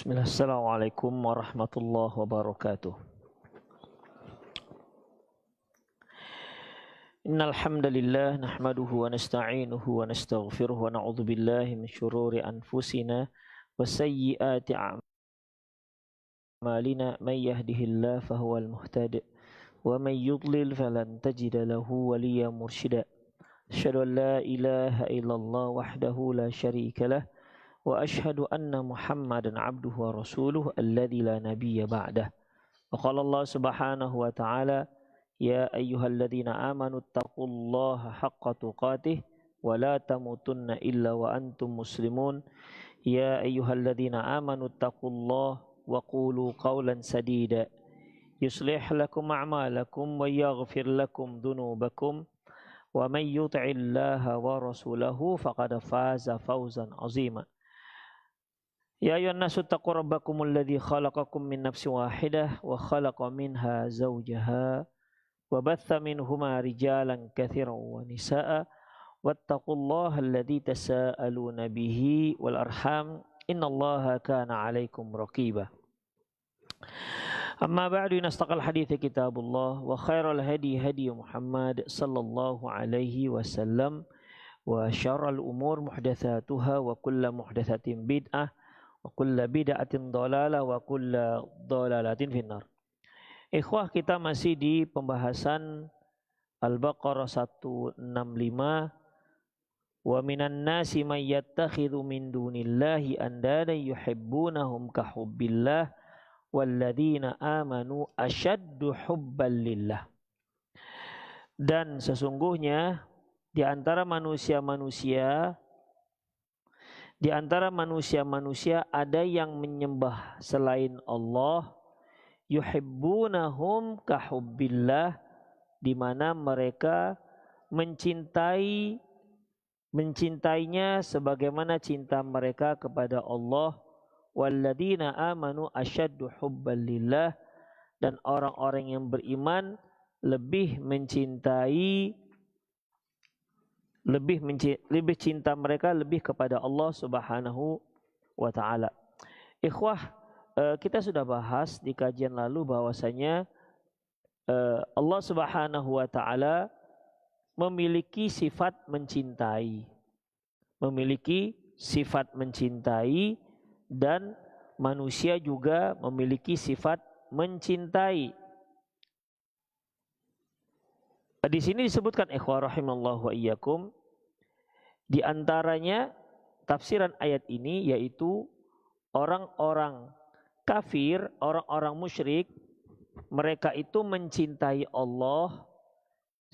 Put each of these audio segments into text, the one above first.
Bismillah, Assalamualaikum warahmatullahi wabarakatuh. Innal hamdalillah nahmaduhu wa nasta'inuhu wa nastaghfiruhu wa na'udzu billahi min syururi anfusina wa sayyiati a'malina may yahdihillahu fahuwal muhtadi wa may yudlil falan tajida lahu waliyyan mursyida. Asyhadu an la ilaha illallah wahdahu la syarika lah wa ashhadu anna Muhammadan abduhu wa rasuluhu alladzi la nabiyya ba'dah. Wa qala Allah subhanahu wa ta'ala ya ayyuhalladzina amanu taqullaha haqqa tuqatih wa la tamutunna illa wa antum muslimun. Ya ayyuhalladzina amanu taqullaha wa qulu qawlan sadida yuslih lakum a'malakum wa yaghfir lakum dhunubakum wa may yuti'illaha wa rasulahu faqad faza fawzan 'azima. Ya ayyuhan nasu taqu rabbakumul ladzi khalaqakum min nafsin wahidah wa khalaqa minha zawjaha wa batha minhuma rijalan katsiran wa nisaa'a wattaqullaha alladzi tasaaluna bihi wal arham innallaha kana 'alaikum raqiba. Amma ba'du, nastaqal hadithi kitabullah wa khairal hadi hadi Muhammad sallallahu alaihi wasallam wa syarrul umur muhdatsatuha wa kullu muhdatsatin bid'ah wa kullu bid'atin dhalalah wa kullu dhalalatin finnar. Ikhwah, kita masih di pembahasan Al-Baqarah 165. Wa minan nasi may yattakhidhu min dunillahi andada yuhibbunahum ka hubbillah walladzina amanu asyaddu hubban lillah. Dan sesungguhnya di antara manusia-manusia ada yang menyembah selain Allah, yuhibbunahum ka hubbillah, di mana mereka mencintainya sebagaimana cinta mereka kepada Allah. Walladzina amanu asyaddu hubban lillah, dan orang-orang yang beriman lebih cinta mereka lebih kepada Allah Subhanahu wa ta'ala. Ikhwah, kita sudah bahas di kajian lalu bahwasanya Allah Subhanahu wa ta'ala memiliki sifat mencintai, dan manusia juga memiliki sifat mencintai. Di sini disebutkan, ikhwah rahimallahu wa iyyakum, di antaranya tafsiran ayat ini yaitu orang-orang kafir, orang-orang musyrik, mereka itu mencintai Allah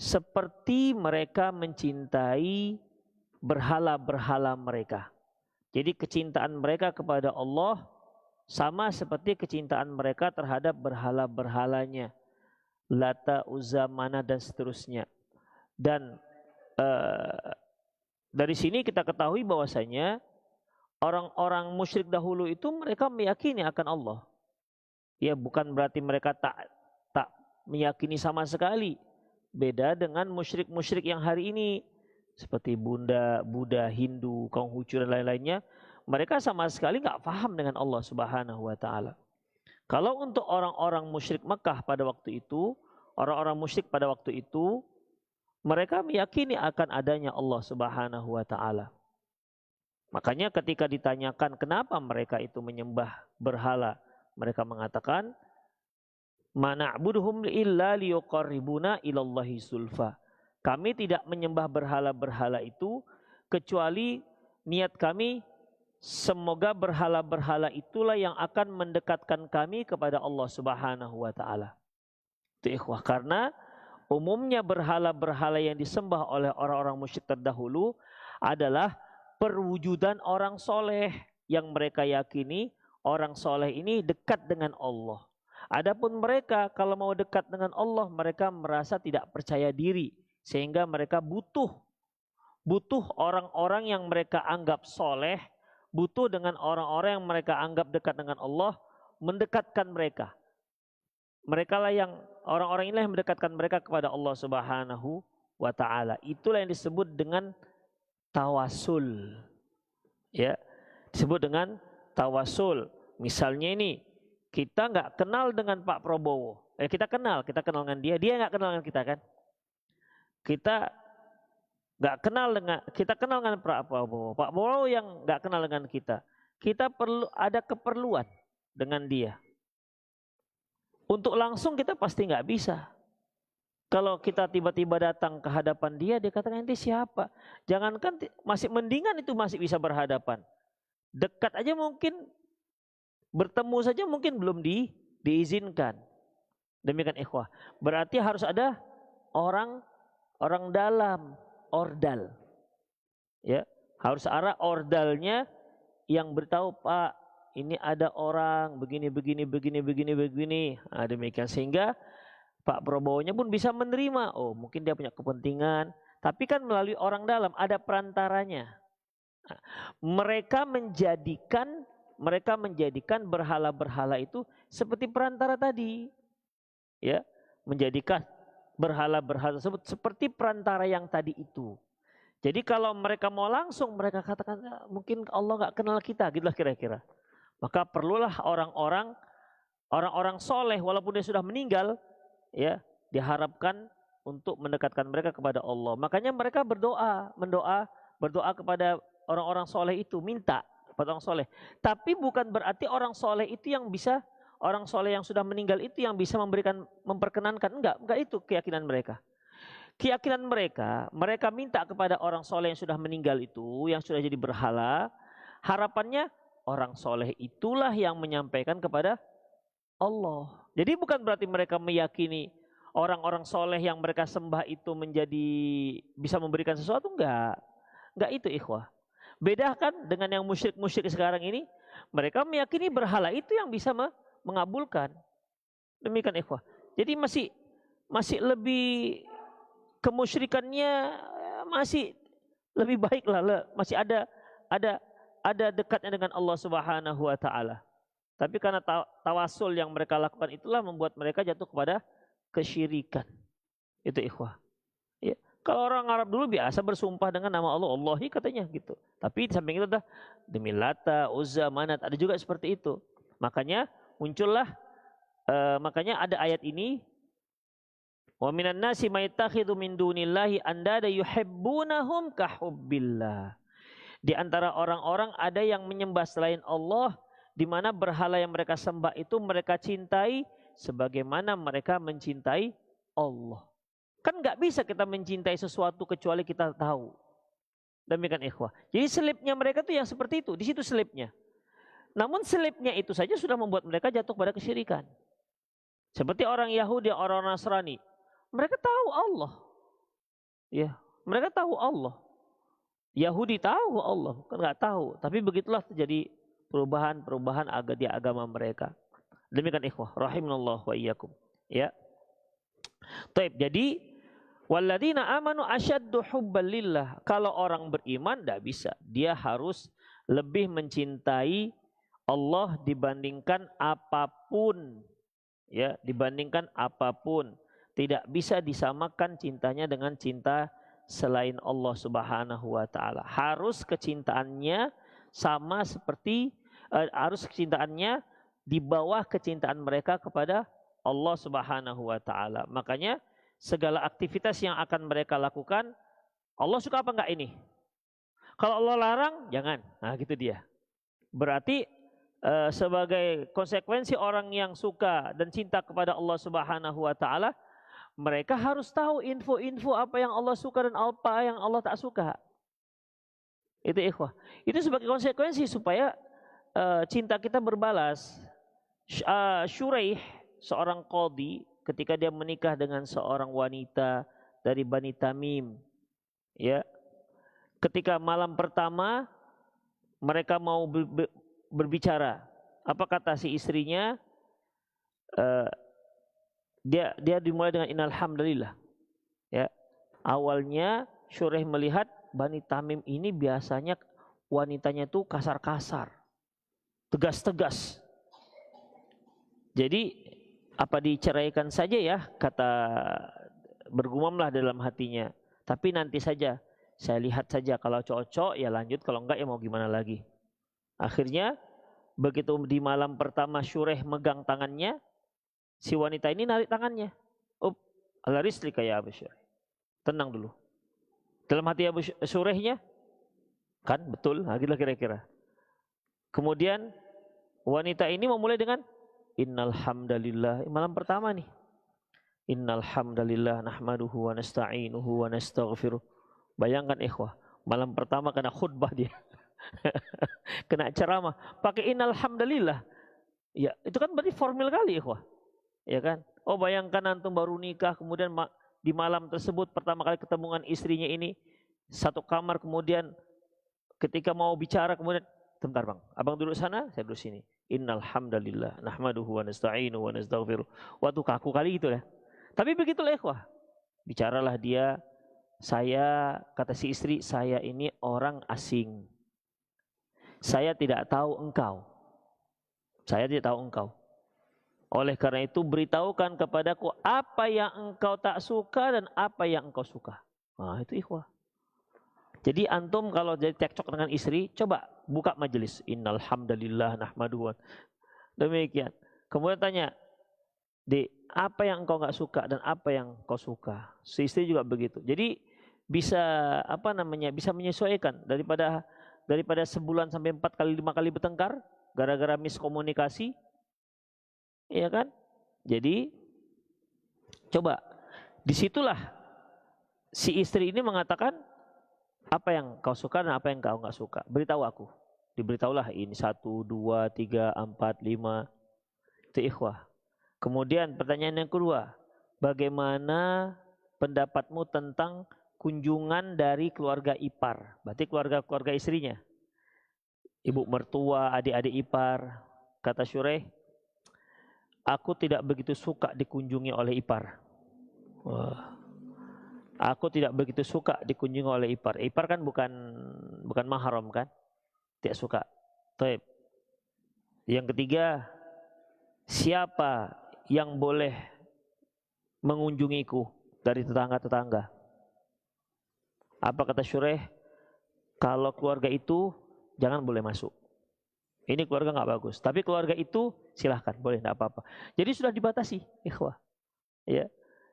seperti mereka mencintai berhala-berhala mereka. Jadi kecintaan mereka kepada Allah sama seperti kecintaan mereka terhadap berhala-berhalanya, Lata, Uzza, Manat dan seterusnya. Dan dari sini kita ketahui bahwasanya orang-orang musyrik dahulu itu mereka meyakini akan Allah. Ya, bukan berarti mereka tak meyakini sama sekali. Beda dengan musyrik-musyrik yang hari ini seperti Buddha, Hindu, Konghucu dan lain-lainnya. Mereka sama sekali nggak paham dengan Allah Subhanahu wa ta'ala. Kalau untuk orang-orang musyrik Mekah pada waktu itu, mereka meyakini akan adanya Allah Subhanahu wa ta'ala. Makanya ketika ditanyakan kenapa mereka itu menyembah berhala, mereka mengatakan, "Ma na'buduhum illa liyuqarribuna ilallahi zulfa." Kami tidak menyembah berhala-berhala itu kecuali niat kami semoga berhala-berhala itulah yang akan mendekatkan kami kepada Allah Subhanahu wa ta'ala. Itu ikhwah, karena umumnya berhala-berhala yang disembah oleh orang-orang musyrik terdahulu adalah perwujudan orang soleh yang mereka yakini orang soleh ini dekat dengan Allah. Adapun mereka kalau mau dekat dengan Allah, mereka merasa tidak percaya diri sehingga mereka butuh orang-orang yang mereka anggap soleh, butuh dengan orang-orang yang mereka anggap dekat dengan Allah, mendekatkan mereka. Mereka lah yang orang-orang inilah yang mendekatkan mereka kepada Allah Subhanahu wa ta'ala. Itulah yang disebut dengan tawasul. Ya, disebut dengan tawasul. Misalnya ini, kita nggak kenal dengan Pak Prabowo. Kita kenal dengan dia nggak kenal dengan kita kan. Kita kenal dengan Pak Prabowo. Pak Prabowo yang nggak kenal dengan kita. Kita perlu ada keperluan dengan dia. Untuk langsung kita pasti nggak bisa. Kalau kita tiba-tiba datang ke hadapan dia katakan, ente siapa? Jangankan masih mendingan itu masih bisa berhadapan. Dekat aja mungkin, bertemu saja mungkin belum diizinkan. Demikian ikhwah. Berarti harus ada orang dalam, ordal. Ya, harus ada ordalnya yang beritahu, Pak, ini ada orang begini. Nah, demikian sehingga Pak Prabowo-nya pun bisa menerima. Oh, mungkin dia punya kepentingan, tapi kan melalui orang dalam, ada perantaranya. Mereka menjadikan berhala-berhala itu seperti perantara tadi. Ya, menjadikan berhala-berhala tersebut seperti perantara yang tadi itu. Jadi kalau mereka mau langsung, mereka katakan mungkin Allah nggak kenal kita, gitulah kira-kira. Maka perlulah orang-orang soleh walaupun dia sudah meninggal, ya, diharapkan untuk mendekatkan mereka kepada Allah. Makanya mereka berdoa kepada orang-orang soleh itu, minta kepada orang soleh. Tapi bukan berarti orang soleh itu yang bisa, orang soleh yang sudah meninggal itu yang bisa memperkenankan. Enggak itu keyakinan mereka. Keyakinan mereka minta kepada orang soleh yang sudah meninggal itu, yang sudah jadi berhala. Harapannya orang soleh itulah yang menyampaikan kepada Allah. Jadi bukan berarti mereka meyakini orang-orang soleh yang mereka sembah itu menjadi bisa memberikan sesuatu, enggak itu ikhwah. Bedakan dengan yang musyrik sekarang ini, mereka meyakini berhala itu yang bisa mengabulkan. Demikian ikhwah. Jadi masih lebih kemusyrikannya masih lebih baik lah, masih ada dekatnya dengan Allah Subhanahu wa taala. Tapi karena tawasul yang mereka lakukan itulah membuat mereka jatuh kepada kesyirikan. Itu ikhwah. Ya. Kalau orang Arab dulu biasa bersumpah dengan nama Allah, Allahi katanya gitu. Tapi di samping itu dah demi Lata, Uzza, Manat, ada juga seperti itu. Makanya muncullah makanya ada ayat ini, wa minan nasi may yattakhidhu min dunillahi andada yuhibbunahum kahubbillah. Di antara orang-orang ada yang menyembah selain Allah, di mana berhala yang mereka sembah itu mereka cintai sebagaimana mereka mencintai Allah. Kan nggak bisa kita mencintai sesuatu kecuali kita tahu. Demikian ikhwah. Jadi selipnya mereka tuh yang seperti itu, di situ selipnya. Namun selipnya itu saja sudah membuat mereka jatuh pada kesyirikan. Seperti orang Yahudi, orang Nasrani, mereka tahu Allah. Ya, mereka tahu Allah. Yahudi tahu Allah, kan nggak tahu. Tapi begitulah terjadi perubahan di agama mereka. Demikian ikhwah, rahimanallah wa iyyakum. Ya. Taib. Jadi walladzina amanu asyaddu hubban lillah. Kalau orang beriman enggak bisa. Dia harus lebih mencintai Allah dibandingkan apapun. Ya, dibandingkan apapun. Tidak bisa disamakan cintanya dengan cinta selain Allah Subhanahu wa taala. Harus kecintaannya sama seperti harus kecintaannya di bawah kecintaan mereka kepada Allah Subhanahu wa taala. Makanya segala aktivitas yang akan mereka lakukan, Allah suka apa enggak ini? Kalau Allah larang, jangan. Nah, gitu dia. Berarti sebagai konsekuensi orang yang suka dan cinta kepada Allah Subhanahu wa taala, mereka harus tahu info-info apa yang Allah suka dan apa yang Allah tak suka. Itu ikhwah. Itu sebagai konsekuensi supaya cinta kita berbalas. Syuraih, seorang qadhi, ketika dia menikah dengan seorang wanita dari Bani Tamim, ya, ketika malam pertama mereka mau berbicara, apa kata si istrinya? Dia dimulai dengan innal hamdalillah. Ya, awalnya Syuraih melihat Bani Tamim ini biasanya wanitanya tuh kasar-kasar, tegas-tegas. Jadi apa diceraikan saja ya, kata bergumamlah dalam hatinya. Tapi nanti saja, saya lihat saja, kalau cocok ya lanjut, kalau enggak ya mau gimana lagi. Akhirnya Begitu di malam pertama Syureh megang tangannya, si wanita ini narik tangannya. Ala rislika ya Abu Syureh. Tenang dulu. Dalam hati Abu Syurehnya, kan betul, nah, gitu kira-kira. Kemudian wanita ini memulai dengan innal hamdalillah, malam pertama nih. Innal hamdalillah nahmaduhu wa nasta'inuhu wa nastaghfiruh. Bayangkan ikhwah, malam pertama kena khutbah dia. Kena ceramah pakai innal hamdalillah. Ya, itu kan berarti formal kali ikhwah. Ya kan? Oh, bayangkan antum baru nikah, kemudian di malam tersebut pertama kali ketemu dengan istrinya ini satu kamar, kemudian ketika mau bicara kemudian sebentar bang, abang duduk sana, saya duduk sini. Innal hamdalillah nahmaduhu wa nasta'inuhu wa nastaghfiruh. Waktu kaku kali gitu ya. Tapi begitulah ikhwah. Bicaralah dia, saya, kata si istri, saya ini orang asing. Saya tidak tahu engkau. Saya tidak tahu engkau. Oleh karena itu beritahukan kepadaku apa yang engkau tak suka dan apa yang engkau suka. Nah, itu ikhwah. Jadi antum kalau jadi cekcok dengan istri, coba buka majelis. Innal hamdalillah nahmaduhu. Demikian. Kemudian tanya, Dek, apa yang engkau nggak suka dan apa yang engkau suka? Si istri juga begitu. Jadi bisa bisa menyesuaikan daripada sebulan sampai 4 kali 5 kali bertengkar gara-gara miskomunikasi. Iya kan? Jadi coba disitulah si istri ini mengatakan apa yang kau suka dan apa yang kau nggak suka. Beritahu aku. Diberitahulah ini 1, 2, 3, 4, 5. Itu ikhwah. Kemudian pertanyaan yang kedua, bagaimana pendapatmu tentang kunjungan dari keluarga ipar? Berarti keluarga istrinya. Ibu mertua, adik-adik ipar. Kata Syureh, aku tidak begitu suka dikunjungi oleh ipar. Wah. Aku tidak begitu suka dikunjungi oleh ipar. Ipar kan bukan mahram kan? Tidak suka. Taib. Yang ketiga, siapa yang boleh mengunjungiku dari tetangga-tetangga? Apa kata Syureh? Kalau keluarga itu jangan boleh masuk. Ini keluarga nggak bagus. Tapi keluarga itu silahkan, boleh, nggak apa-apa. Jadi sudah dibatasi, ikhwah. Ya,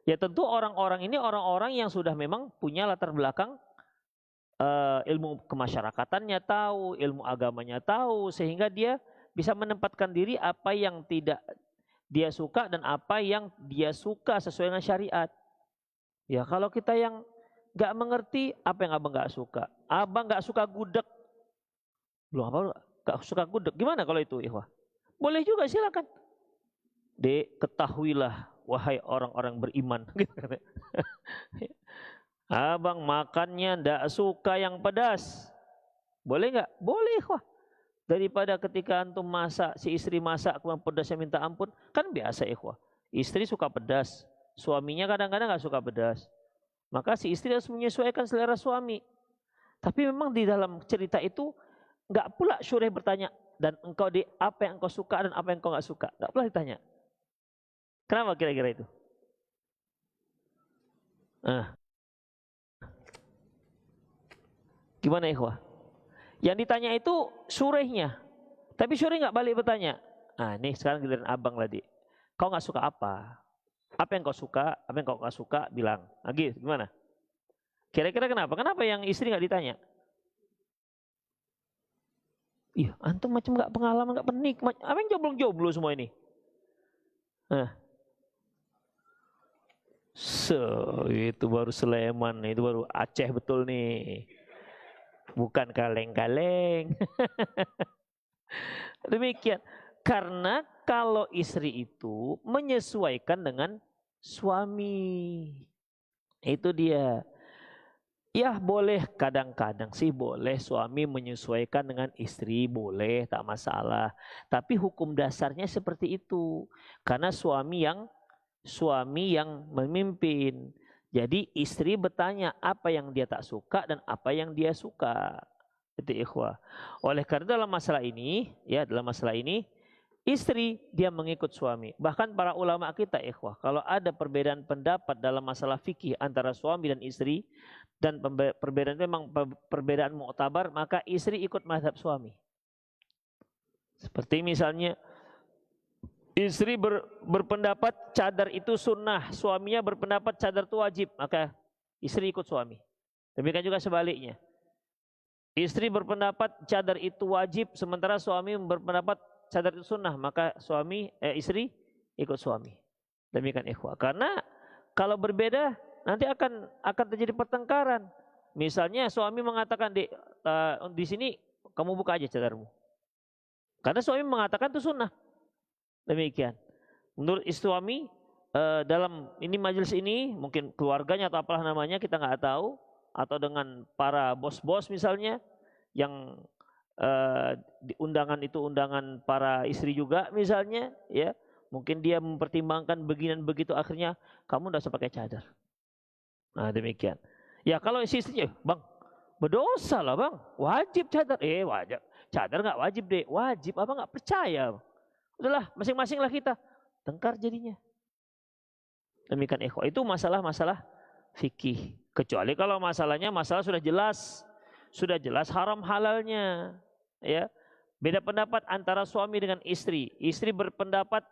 ya tentu orang-orang ini orang-orang yang sudah memang punya latar belakang ilmu kemasyarakatannya tahu, ilmu agamanya tahu, sehingga dia bisa menempatkan diri apa yang tidak dia suka dan apa yang dia suka sesuai dengan syariat. Ya kalau kita yang nggak mengerti, apa yang abang nggak suka? Abang nggak suka gudeg, belum apa? Nggak suka gudeg, gimana kalau itu, ikhwah? Boleh juga, silakan. Dek, ketahuilah wahai orang-orang beriman. Abang makannya ndak suka yang pedas. Boleh nggak? Boleh, wah. Daripada ketika antum masak, si istri masak kemudian pedasnya minta ampun, kan biasa ikhwah. Istri suka pedas, suaminya kadang-kadang nggak suka pedas. Maka si istri harus menyesuaikan selera suami. Tapi memang di dalam cerita itu nggak pula Syureh bertanya, dan engkau di apa yang engkau suka dan apa yang engkau nggak suka. Nggak pula ditanya. Kenapa kira-kira itu? Gimana ikhwah? Yang ditanya itu Syurehnya. Tapi Syureh nggak balik bertanya. Nah ini sekarang giliran abang tadi. Kau nggak suka apa? Apa yang kau suka? Apa yang kau nggak suka? Bilang. Lagi gimana? Kira-kira kenapa? Kenapa yang istri nggak ditanya? Iya, antum macam nggak pengalaman, nggak penikmat. Apa yang jomblo-jomblo semua ini? Nah, itu baru Sleman, itu baru Aceh betul nih. Bukan kaleng-kaleng. Demikian. Karena kalau istri itu menyesuaikan dengan suami. Itu dia. Ya boleh, kadang-kadang sih boleh suami menyesuaikan dengan istri, boleh, tak masalah. Tapi hukum dasarnya seperti itu. Karena suami yang memimpin. Jadi istri bertanya apa yang dia tak suka dan apa yang dia suka. Itu ikhwah. Oleh karena dalam masalah ini, istri dia mengikut suami. Bahkan para ulama kita ikhwah, kalau ada perbedaan pendapat dalam masalah fikih antara suami dan istri, dan perbedaan itu memang perbedaan mu'tabar, maka istri ikut mazhab suami. Seperti misalnya istri berpendapat cadar itu sunnah, suaminya berpendapat cadar itu wajib, maka istri ikut suami. Demikian juga sebaliknya. Istri berpendapat cadar itu wajib, sementara suami berpendapat cadar itu sunnah, maka istri ikut suami. Demikian ikhwah. Karena kalau berbeda nanti akan terjadi pertengkaran. Misalnya suami mengatakan di sini kamu buka aja cadarmu. Karena suami mengatakan itu sunnah. Demikian. Menurut suami dalam ini majelis ini mungkin keluarganya atau apalah namanya kita nggak tahu, atau dengan para bos-bos misalnya yang undangan itu undangan para istri juga misalnya, ya mungkin dia mempertimbangkan begini dan begitu, akhirnya kamu nggak usah pakai cadar. Nah demikian. Ya kalau istrinya, bang berdosa lah bang, wajib cadar. Wajib cadar nggak wajib deh, wajib apa nggak percaya. Udahlah masing-masing lah kita, tengkar jadinya. Demikian ikhwah, itu masalah-masalah fikih. Kecuali kalau masalah sudah jelas haram halalnya, ya. Beda pendapat antara suami dengan istri. Istri berpendapat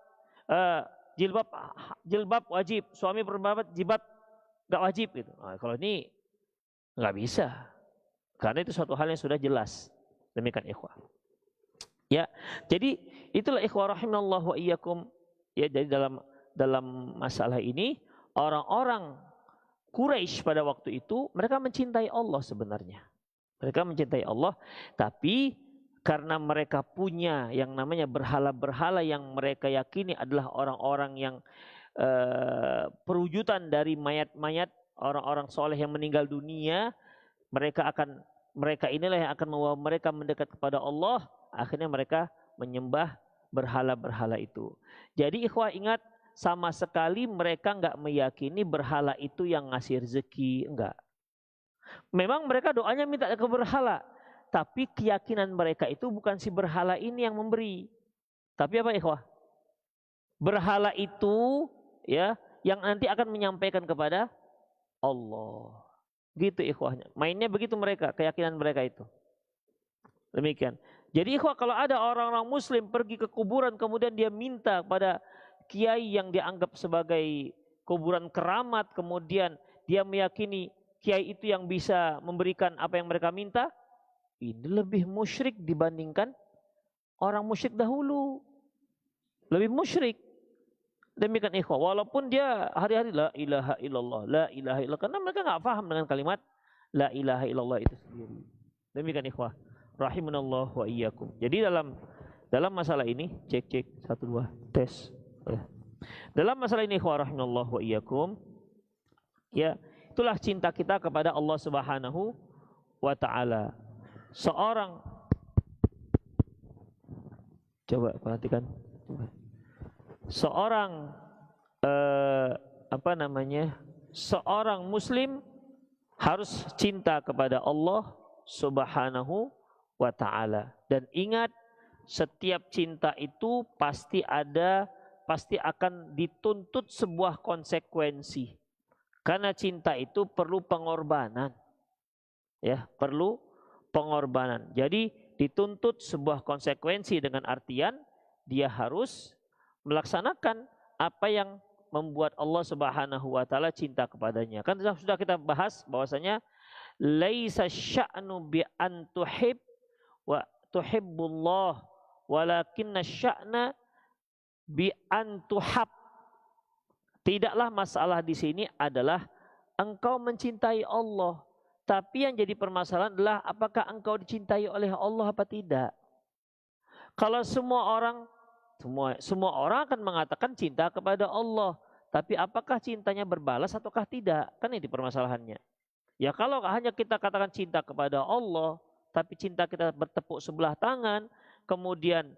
jilbab wajib, suami berpendapat jilbab nggak wajib gitu. Nah, kalau ini nggak bisa, karena itu suatu hal yang sudah jelas. Demikian ikhwah. Ya, jadi itulah ikhwah rahimallahu wa iyyakum. Ya, jadi dalam masalah ini orang-orang Quraisy pada waktu itu mereka mencintai Allah sebenarnya. Mereka mencintai Allah, tapi karena mereka punya yang namanya berhala-berhala yang mereka yakini adalah orang-orang yang perwujudan dari mayat-mayat orang-orang soleh yang meninggal dunia, mereka inilah yang akan membawa mereka mendekat kepada Allah. Akhirnya mereka menyembah berhala-berhala itu. Jadi ikhwah ingat, sama sekali mereka enggak meyakini berhala itu yang ngasih rezeki, enggak. Memang mereka doanya minta ke berhala, tapi keyakinan mereka itu bukan si berhala ini yang memberi. Tapi apa ikhwah? Berhala itu ya yang nanti akan menyampaikan kepada Allah. Gitu ikhwahnya. Mainnya begitu mereka, keyakinan mereka itu. Demikian. Jadi ikhwah, kalau ada orang-orang muslim pergi ke kuburan kemudian dia minta pada kiai yang dianggap sebagai kuburan keramat, kemudian dia meyakini kiai itu yang bisa memberikan apa yang mereka minta, ini lebih musyrik dibandingkan orang musyrik dahulu. Lebih musyrik. Demikian ikhwah, walaupun dia hari-hari la ilaha illallah, la ilaha illallah, karena mereka nggak paham dengan kalimat la ilaha illallah itu sendiri. Demikian ikhwah, rahimanallah wa iyyakum. Jadi dalam masalah ini cek 1 2 tes. Dalam masalah ini ikhwah rahimanallah wa iyyakum, ya itulah cinta kita kepada Allah Subhanahu wa taala. Seorang, coba perhatikan, seorang seorang muslim harus cinta kepada Allah Subhanahu wa taala. Dan ingat, setiap cinta itu pasti akan dituntut sebuah konsekuensi. Karena cinta itu perlu pengorbanan. Ya, perlu pengorbanan. Jadi dituntut sebuah konsekuensi dengan artian dia harus melaksanakan apa yang membuat Allah Subhanahu wa taala cinta kepadanya. Kan sudah kita bahas bahwasanya laisa sya'nu bi an tuhib wa tuhibbullah walakinna sya'na bi an tuhab. Tidaklah masalah di sini adalah engkau mencintai Allah, tapi yang jadi permasalahan adalah apakah engkau dicintai oleh Allah apa tidak. Kalau semua orang akan mengatakan cinta kepada Allah, tapi apakah cintanya berbalas ataukah tidak? Kan ini permasalahannya. Ya kalau hanya kita katakan cinta kepada Allah, tapi cinta kita bertepuk sebelah tangan, kemudian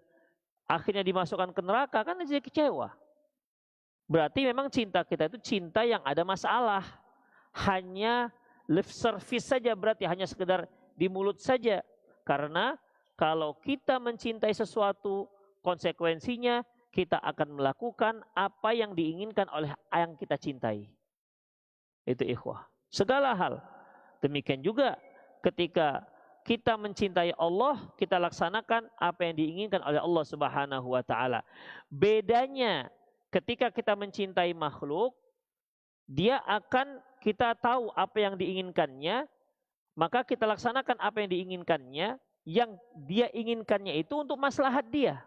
akhirnya dimasukkan ke neraka, kan jadi kecewa. Berarti memang cinta kita itu cinta yang ada masalah. Hanya lip service saja, berarti hanya sekedar di mulut saja. Karena kalau kita mencintai sesuatu, konsekuensinya kita akan melakukan apa yang diinginkan oleh yang kita cintai. Itu ikhwah. Segala hal. Demikian juga ketika kita mencintai Allah, kita laksanakan apa yang diinginkan oleh Allah Subhanahu wa taala. Bedanya ketika kita mencintai makhluk, dia akan kita tahu apa yang diinginkannya, maka kita laksanakan apa yang diinginkannya, yang dia inginkannya itu untuk maslahat dia.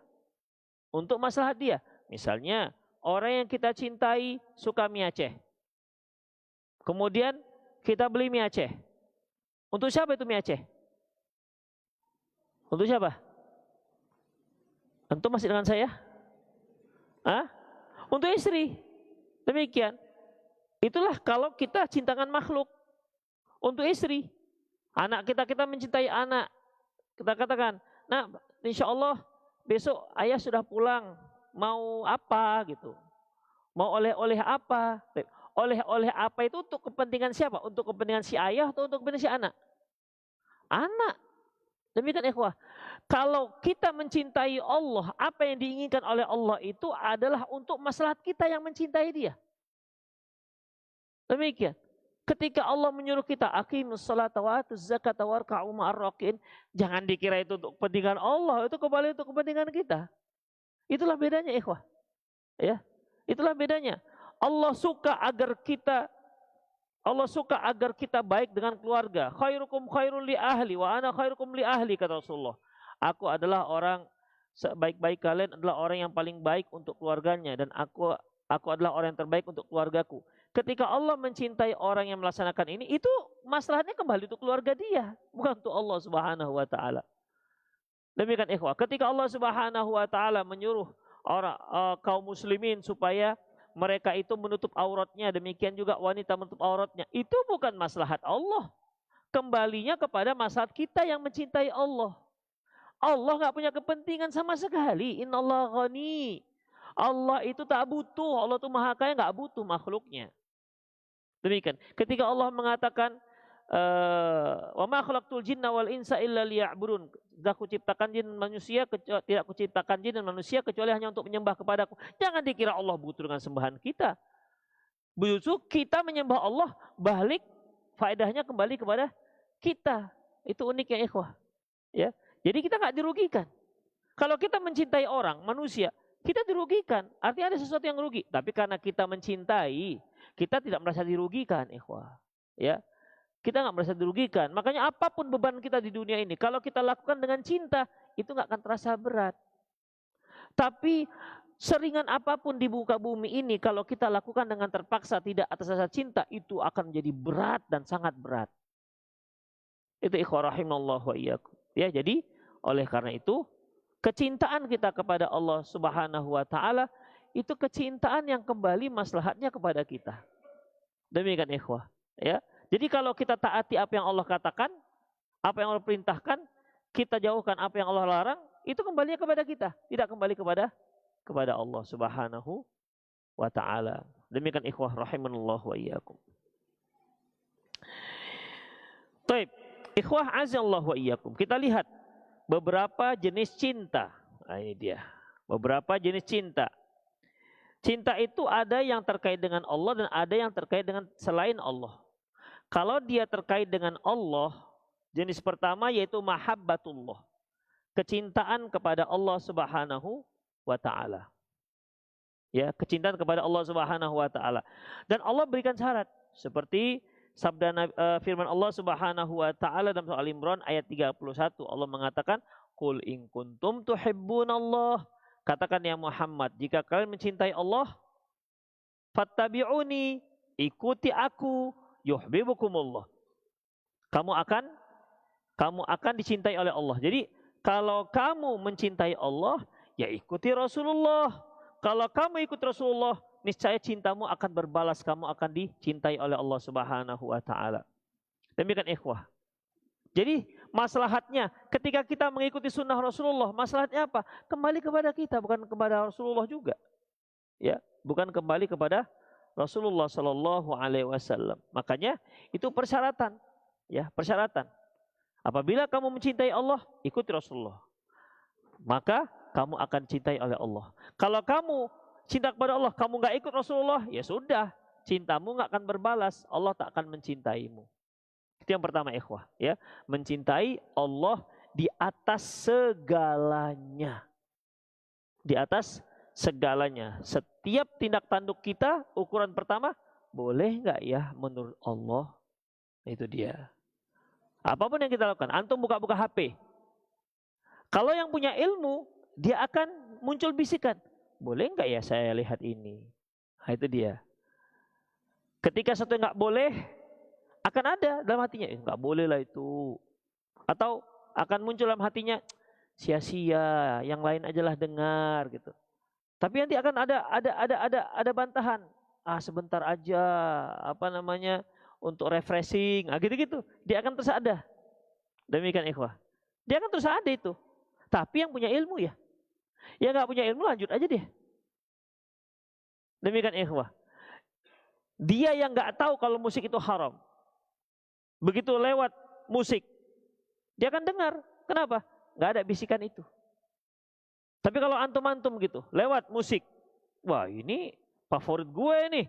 Untuk maslahat dia. Misalnya, orang yang kita cintai suka mie Aceh. Kemudian kita beli mie Aceh. Untuk siapa itu mie Aceh? Untuk siapa? Antum masih dengan saya? Hah? Untuk istri. Demikian. Itulah kalau kita cintakan makhluk. Untuk istri. Anak kita mencintai anak. Kita katakan, nah insya Allah besok ayah sudah pulang. Mau apa gitu. Mau oleh-oleh apa. Oleh-oleh apa itu untuk kepentingan siapa? Untuk kepentingan si ayah atau untuk kepentingan si anak? Anak. Demikian ikhwah. Kalau kita mencintai Allah, apa yang diinginkan oleh Allah itu adalah untuk maslahat kita yang mencintai Dia. Demikian. Ketika Allah menyuruh kita aqimus salata wa atuz zakata warka'u ma'ar rakin, jangan dikira itu untuk kepentingan Allah, itu kembali untuk kepentingan kita. Itulah bedanya ikhwah. Ya. Itulah bedanya. Allah suka agar kita baik dengan keluarga. Khairukum khairul li ahli wa ana khairukum li ahli, kata Rasulullah. Aku adalah orang, sebaik-baik kalian adalah orang yang paling baik untuk keluarganya, dan aku adalah orang yang terbaik untuk keluargaku. Ketika Allah mencintai orang yang melaksanakan ini, itu masalahnya kembali untuk keluarga dia, bukan untuk Allah Subhanahu wa taala. Demikian ikhwah, ketika Allah Subhanahu wa taala menyuruh orang kaum muslimin supaya mereka itu menutup auratnya, demikian juga wanita menutup auratnya, itu bukan maslahat Allah. Kembalinya kepada maslahat kita yang mencintai Allah. Allah nggak punya kepentingan sama sekali. Innallaha ghani. Allah itu tak butuh. Allah itu maha kaya, nggak butuh makhluknya. Demikian. Ketika Allah mengatakan, wa ma khalaqtul jinna wal insa illa liya'budun. Tidak kuciptakan jin manusia, tidak kuciptakan jin dan manusia kecuali hanya untuk menyembah kepadaku. Jangan dikira Allah butuh dengan sembahan kita. Justru kita menyembah Allah, balik faedahnya kembali kepada kita. Itu unik ya ikhwah. Ya. Jadi kita nggak dirugikan. Kalau kita mencintai orang, manusia, kita dirugikan. Artinya ada sesuatu yang rugi. Tapi karena kita mencintai, kita tidak merasa dirugikan, ikhwah. Ya, kita nggak merasa dirugikan. Makanya apapun beban kita di dunia ini, kalau kita lakukan dengan cinta, itu nggak akan terasa berat. Tapi seringan apapun di muka bumi ini, kalau kita lakukan dengan terpaksa, tidak atas dasar cinta, itu akan menjadi berat dan sangat berat. Itu ikhwah rahimallahu wa iyyakum. Ya, jadi oleh karena itu, kecintaan kita kepada Allah Subhanahu wa taala itu kecintaan yang kembali maslahatnya kepada kita. Demikian ikhwah, ya. Jadi kalau kita taati apa yang Allah katakan, apa yang Allah perintahkan, kita jauhkan apa yang Allah larang, itu kembalinya kepada kita, tidak kembali kepada Allah Subhanahu wa taala. Demikian ikhwah rahimanallahu wa iyyakum. Baik, ikhwah azallahu wa iyyakum. Kita lihat beberapa jenis cinta. Nah, ini dia. Beberapa jenis cinta. Cinta itu ada yang terkait dengan Allah dan ada yang terkait dengan selain Allah. Kalau dia terkait dengan Allah, jenis pertama yaitu mahabbatullah. Kecintaan kepada Allah Subhanahu wa taala. Ya, kecintaan kepada Allah Subhanahu wa taala. Dan Allah berikan syarat seperti sabda firman Allah Subhanahu wa taala dalam surah Al-Imran ayat 31. Allah mengatakan, "Qul in kuntum tuhibbunallah." Katakan ya Muhammad, jika kalian mencintai Allah, fattabi'uni, ikuti aku, yuhibbukumullah. Kamu akan dicintai oleh Allah. Jadi kalau kamu mencintai Allah, ya ikuti Rasulullah. Kalau kamu ikut Rasulullah, niscaya cintamu akan berbalas, kamu akan dicintai oleh Allah Subhanahu wa taala. Demikian ikhwah. Jadi maslahatnya ketika kita mengikuti sunnah Rasulullah, maslahatnya apa? Kembali kepada kita, bukan kepada Rasulullah juga. Ya, bukan kembali kepada Rasulullah Sallallahu Alaihi Wasallam. Makanya itu persyaratan, ya persyaratan. Apabila kamu mencintai Allah, ikuti Rasulullah, maka kamu akan dicintai oleh Allah. Kalau kamu cinta kepada Allah, kamu nggak ikut Rasulullah, ya sudah, cintamu nggak akan berbalas, Allah tak akan mencintaimu. Itu yang pertama ikhwah, ya. Mencintai Allah di atas segalanya. Di atas segalanya. Setiap tindak tanduk kita, ukuran pertama, boleh nggak ya menurut Allah? Itu dia. Apapun yang kita lakukan, antum buka-buka HP. Kalau yang punya ilmu, dia akan muncul bisikan. Boleh nggak ya saya lihat ini? Nah, itu dia. Ketika satu yang nggak boleh, akan ada dalam hatinya, nggak boleh lah itu. Atau akan muncul dalam hatinya, sia-sia, yang lain ajalah dengar gitu. Tapi nanti akan ada bantahan. Ah sebentar aja, apa namanya, untuk refreshing, gitu-gitu. Dia akan terus ada. Demikian ikhwah. Dia akan terus ada itu. Tapi yang punya ilmu ya. Yang nggak punya ilmu lanjut aja dia. Demikian ikhwah. Dia yang nggak tahu kalau musik itu haram. Begitu lewat musik, dia akan dengar. Kenapa? Nggak ada bisikan itu. Tapi kalau antum-antum gitu, lewat musik, wah ini favorit gue nih,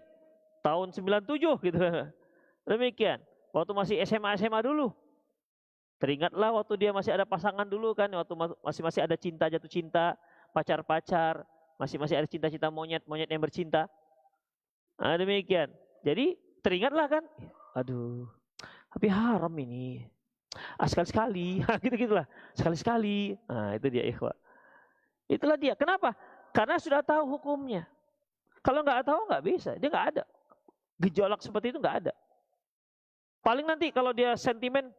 tahun 97 gitu. Demikian. Waktu masih SMA dulu. Teringatlah waktu dia masih ada pasangan dulu kan, waktu masih ada cinta jatuh cinta, pacar-pacar, masih ada cinta-cinta monyet yang bercinta. Nah, demikian. Jadi teringatlah kan, aduh, tapi haram ini. Ah sekali-sekali, gitu-gitulah, sekali-sekali. Nah itu dia ikhwah. Itulah dia. Kenapa? Karena sudah tahu hukumnya. Kalau nggak tahu nggak bisa, dia nggak ada. Gejolak seperti itu nggak ada. Paling nanti kalau dia sentimen,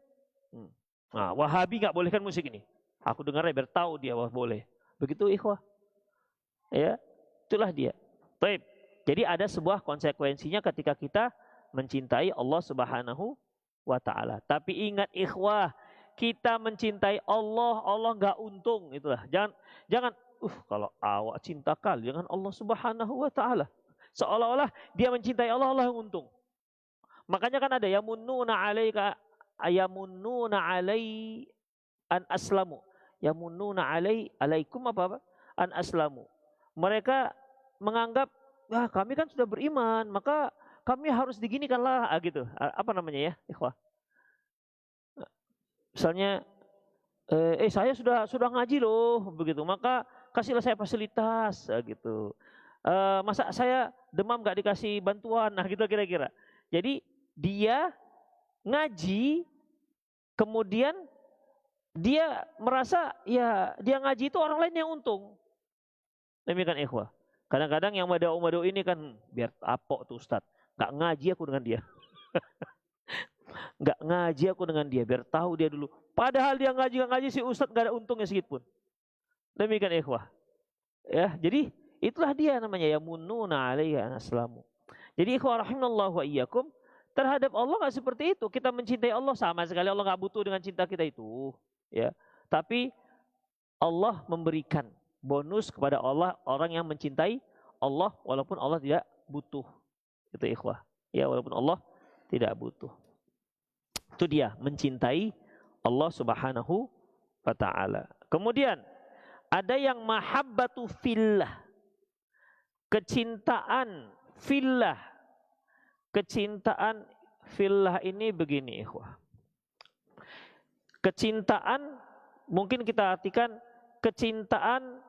nah, Wahabi nggak bolehkan musik ini. Aku dengarnya biar tahu dia wah boleh. Begitu ikhwah. Ya, itulah dia. Baik. Jadi ada sebuah konsekuensinya ketika kita mencintai Allah Subhanahu wa taala. Tapi ingat ikhwah, kita mencintai Allah, Allah nggak untung itulah. Jangan kalau awak cinta kali dengan Allah Subhanahu wa taala. Seolah-olah dia mencintai Allah, Allah yang untung. Makanya kan ada yamunnuna alaika ayamunnuna alai an aslamu. Yamunnuna alaikum apa? An aslamu. Mereka menganggap, wah kami kan sudah beriman, maka kami harus diginikanlah gitu. Apa namanya ya, ikhwah? Misalnya, saya sudah ngaji loh, begitu. Maka kasihlah saya fasilitas, gitu. Masa saya demam gak dikasih bantuan, nah gitu kira-kira. Jadi dia ngaji, kemudian dia merasa ya dia ngaji itu orang lain yang untung. Demikian ikhwah. Kadang-kadang yang madau ini kan biar apok tuh Ustaz. Gak ngaji aku dengan dia. Gak ngaji aku dengan dia biar tahu dia dulu. Padahal dia ngaji si Ustaz gak ada untungnya sedikit pun. Demikian ikhwah. Ya, jadi itulah dia namanya yamununa alaiha aslamu. Jadi ikhwah rahimallahu wa iyyakum, terhadap Allah nggak seperti itu. Kita mencintai Allah sama sekali Allah nggak butuh dengan cinta kita itu, ya. Tapi Allah memberikan bonus kepada Allah orang yang mencintai Allah walaupun Allah tidak butuh. Itu ikhwah. Ya, walaupun Allah tidak butuh. Itu dia mencintai Allah Subhanahu wa taala. Kemudian ada yang mahabbatu fillah. Kecintaan fillah. Kecintaan fillah ini begini ikhwah. Kecintaan mungkin kita artikan kecintaan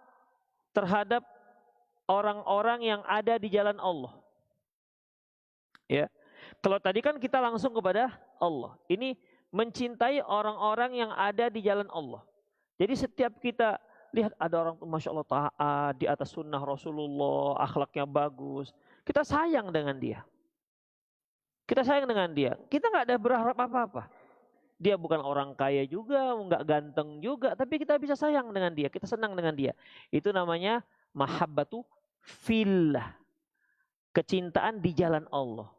terhadap orang-orang yang ada di jalan Allah. Ya. Kalau tadi kan kita langsung kepada Allah. Ini mencintai orang-orang yang ada di jalan Allah. Jadi setiap kita lihat ada orang Masya Allah taat di atas sunnah Rasulullah, akhlaknya bagus, kita sayang dengan dia. Kita sayang dengan dia. Kita nggak ada berharap apa-apa. Dia bukan orang kaya juga, nggak ganteng juga, tapi kita bisa sayang dengan dia, kita senang dengan dia. Itu namanya mahabbatu fillah. Kecintaan di jalan Allah.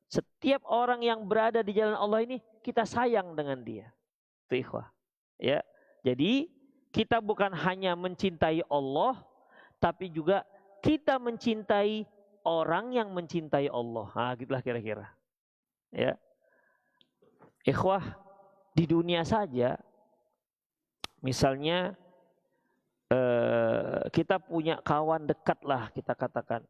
Setiap orang yang berada di jalan Allah ini kita sayang dengan dia. Itu ikhwah. Ya. Jadi kita bukan hanya mencintai Allah, tapi juga kita mencintai orang yang mencintai Allah. Nah, gitulah kira-kira. Ya. Ikhwah, di dunia saja misalnya kita punya kawan dekat lah kita katakan.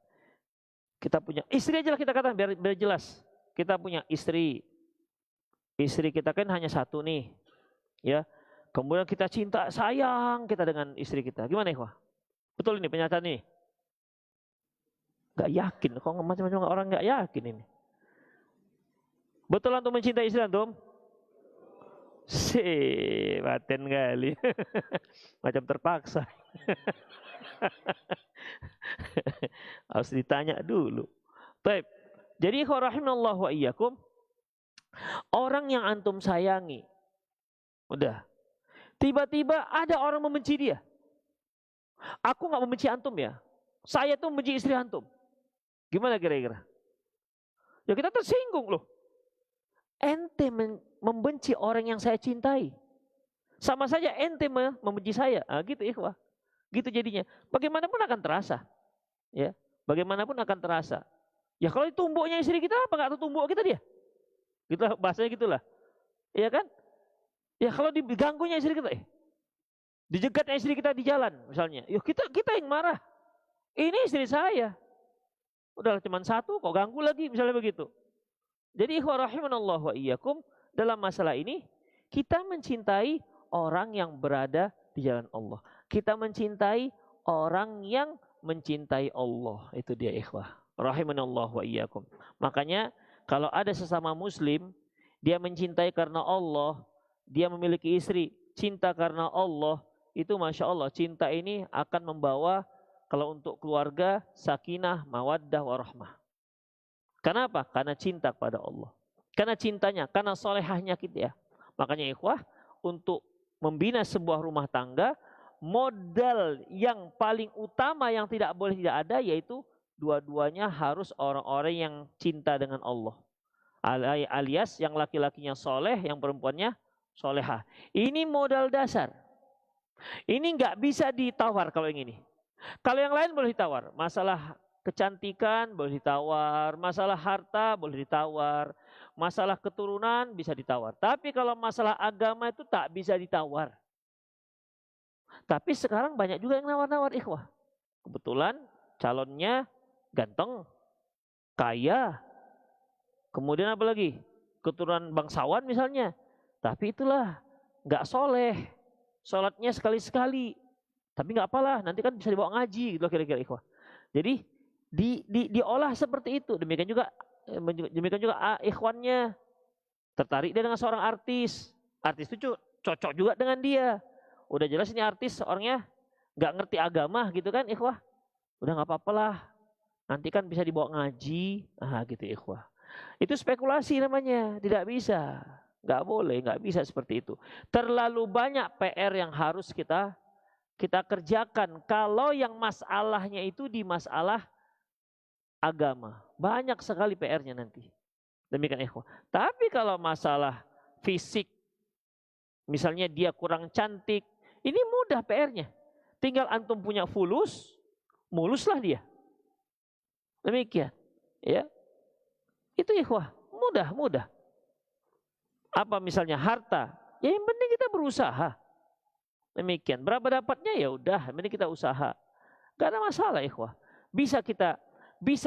Kita punya istri aja lah kita katakan biar jelas. Kita punya istri. Istri kita kan hanya satu nih, ya. Kemudian kita cinta, sayang kita dengan istri kita. Gimana ikhwah? Betul ini pernyataan ini? Gak yakin, kok macam-macam orang gak yakin ini. Betul antum mencintai istri antum? Baten kali. Macam terpaksa. Harus ditanya dulu. Baik. Jadi rahimallahu wa iyyakum, orang yang antum sayangi, udah. Tiba-tiba ada orang membenci dia. Aku nggak membenci antum ya. Saya tuh membenci istri antum. Gimana kira-kira? Ya kita tersinggung loh. Ente membenci orang yang saya cintai. Sama saja ente membenci saya. Nah, gitu ikhwah. Gitu jadinya. Bagaimanapun akan terasa. Ya, bagaimanapun akan terasa. Ya kalau ditumbuknya istri kita, apa nggak tumbuk kita dia? Gitu bahasanya gitulah. Iya kan? Ya kalau diganggunya istri kita, dijegatnya istri kita di jalan misalnya, yuk kita yang marah. Ini istri saya. Udah cuma satu, kok ganggu lagi misalnya begitu. Jadi ikhwah rahimanallahu wa iyyakum, dalam masalah ini kita mencintai orang yang berada di jalan Allah. Kita mencintai orang yang mencintai Allah. Itu dia ikhwah rahimanallahu wa iyyakum. Makanya kalau ada sesama muslim, dia mencintai karena Allah, dia memiliki istri, cinta karena Allah, itu Masya Allah, cinta ini akan membawa, kalau untuk keluarga, sakinah, mawaddah, warahmah. Kenapa? Karena cinta kepada Allah. Karena cintanya, karena solehahnya kita ya. Makanya ikhwah, untuk membina sebuah rumah tangga, modal yang paling utama yang tidak boleh tidak ada, yaitu dua-duanya harus orang-orang yang cinta dengan Allah. Alias yang laki-lakinya soleh, yang perempuannya solehah. Ini modal dasar. Ini nggak bisa ditawar kalau yang ini. Kalau yang lain boleh ditawar. Masalah kecantikan boleh ditawar, masalah harta boleh ditawar, masalah keturunan bisa ditawar. Tapi kalau masalah agama itu tak bisa ditawar. Tapi sekarang banyak juga yang nawar-nawar ikhwah. Kebetulan calonnya ganteng, kaya, kemudian apa lagi? Keturunan bangsawan misalnya. Tapi itulah nggak soleh, sholatnya sekali-sekali. Tapi nggak apalah, nanti kan bisa dibawa ngaji gitu kira-kira ikhwah. Jadi diolah seperti itu. Demikian juga ikhwannya tertarik dia dengan seorang artis. Artis itu cocok juga dengan dia. Udah jelas ini artis orangnya nggak ngerti agama gitu kan ikhwah. Udah nggak apa-apalah. Nanti kan bisa dibawa ngaji. Ah gitu ikhwah. Itu spekulasi namanya, tidak bisa. Nggak boleh, nggak bisa seperti itu. Terlalu banyak PR yang harus kita kerjakan. Kalau yang masalahnya itu di masalah agama, banyak sekali PR-nya nanti. Demikian ikhwah. Tapi kalau masalah fisik, misalnya dia kurang cantik, ini mudah PR-nya. Tinggal antum punya fulus, muluslah dia. Demikian, ya. Itu ikhwah, mudah. Apa misalnya harta? Ya yang penting kita berusaha. Demikian. Berapa dapatnya ya udah, yang penting kita usaha. Gak ada masalah ikhwah. Bisa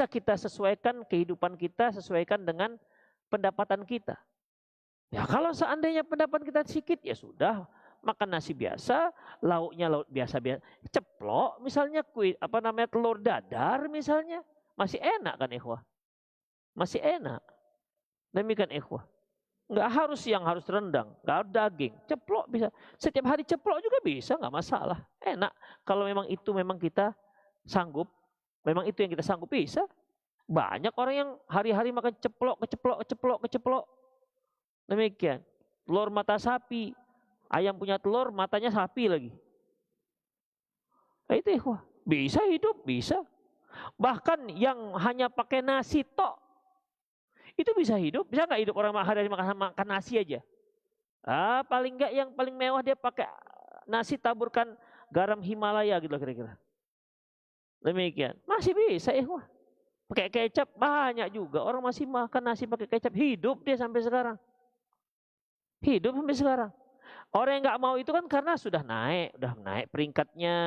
kita sesuaikan kehidupan kita, sesuaikan dengan pendapatan kita. Ya kalau seandainya pendapatan kita sedikit, ya sudah, makan nasi biasa, lauknya lauk biasa-biasa, ceplok misalnya, telur dadar misalnya, masih enak kan ikhwah? Masih enak. Demikian ikhwah. Nggak harus yang harus rendang, nggak harus daging, ceplok bisa. Setiap hari ceplok juga bisa, nggak masalah. Enak. Kalau memang itu memang kita sanggup, memang itu yang kita sanggup bisa. Banyak orang yang hari-hari makan ceplok. Demikian. Telur mata sapi, ayam punya telur, matanya sapi lagi. Nah, itu ikhwah. Bisa hidup, bisa. Bahkan yang hanya pakai nasi tok, itu bisa hidup. Bisa nggak hidup orang hari makan nasi aja? Paling nggak yang paling mewah dia pakai nasi taburkan garam Himalaya gitu kira-kira. Demikian. Masih bisa ikhwah. Pakai kecap banyak juga. Orang masih makan nasi pakai kecap. Hidup dia sampai sekarang. Hidup sampai sekarang. Orang yang nggak mau itu kan karena sudah naik peringkatnya.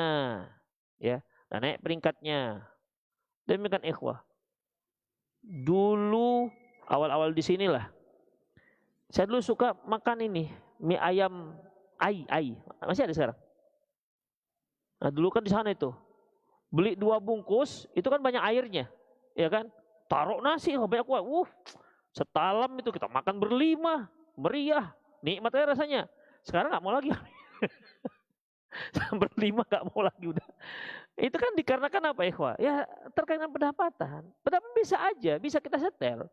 Ya, udah naik peringkatnya. Demikian ikhwah. Dulu awal-awal di sinilah Saya dulu suka makan ini, mie ayam ai. Masih ada sekarang. Nah, dulu kan di sana itu. Beli 2 bungkus, itu kan banyak airnya. Ya kan? Taruh nasi, banyak kuah. Setalam itu kita makan berlima, meriah, nikmat aja rasanya. Sekarang nggak mau lagi. Berlima nggak mau lagi udah. Itu kan dikarenakan apa ikhwah? Ya terkait dengan pendapatan. Pendapatan bisa aja, bisa kita setel.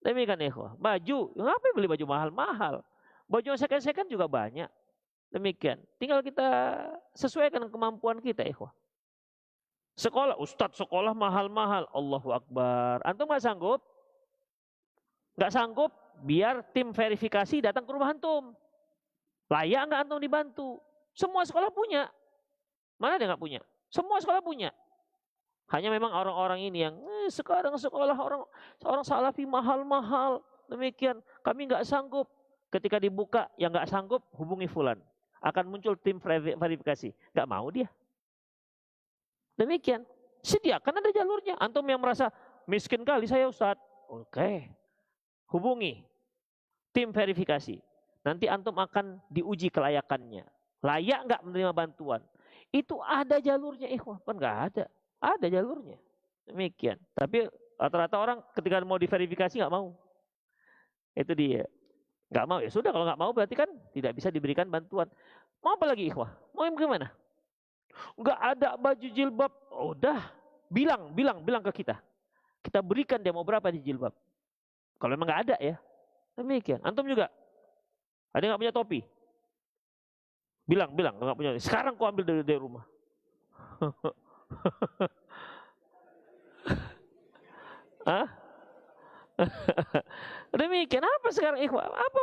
Demikian ikhwah. Baju, ngapain beli baju mahal-mahal? Baju second-second juga banyak. Demikian. Tinggal kita sesuaikan dengan kemampuan kita ikhwah. Sekolah, ustadz sekolah mahal-mahal. Allahu Akbar. Antum nggak sanggup? Nggak sanggup, biar tim verifikasi datang ke rumah antum. Layak nggak antum dibantu? Semua sekolah punya. Mana dia nggak punya? Semua sekolah punya. Hanya memang orang-orang ini yang sekarang sekolah orang salafi mahal-mahal. Demikian, kami nggak sanggup. Ketika dibuka yang nggak sanggup, hubungi fulan. Akan muncul tim verifikasi. Nggak mau dia. Demikian, sediakan ada jalurnya. Antum yang merasa miskin kali saya Ustadz. Oke, hubungi tim verifikasi. Nanti antum akan diuji kelayakannya. Layak nggak menerima bantuan? Itu ada jalurnya ikhwah. Kan nggak ada. Ada jalurnya. Demikian. Tapi rata-rata orang ketika mau diverifikasi nggak mau. Itu dia. Nggak mau, ya sudah, kalau nggak mau berarti kan tidak bisa diberikan bantuan. Mau apa lagi ikhwah? Mau yang gimana? Nggak ada baju jilbab. Udah, bilang ke kita. Kita berikan dia mau berapa di jilbab. Kalau memang nggak ada ya. Demikian. Antum juga. Ada yang nggak punya topi? Bilang nggak punya. Sekarang kau ambil dari rumah. Hah? Demikian. Apa sekarang ikhwah? Apa?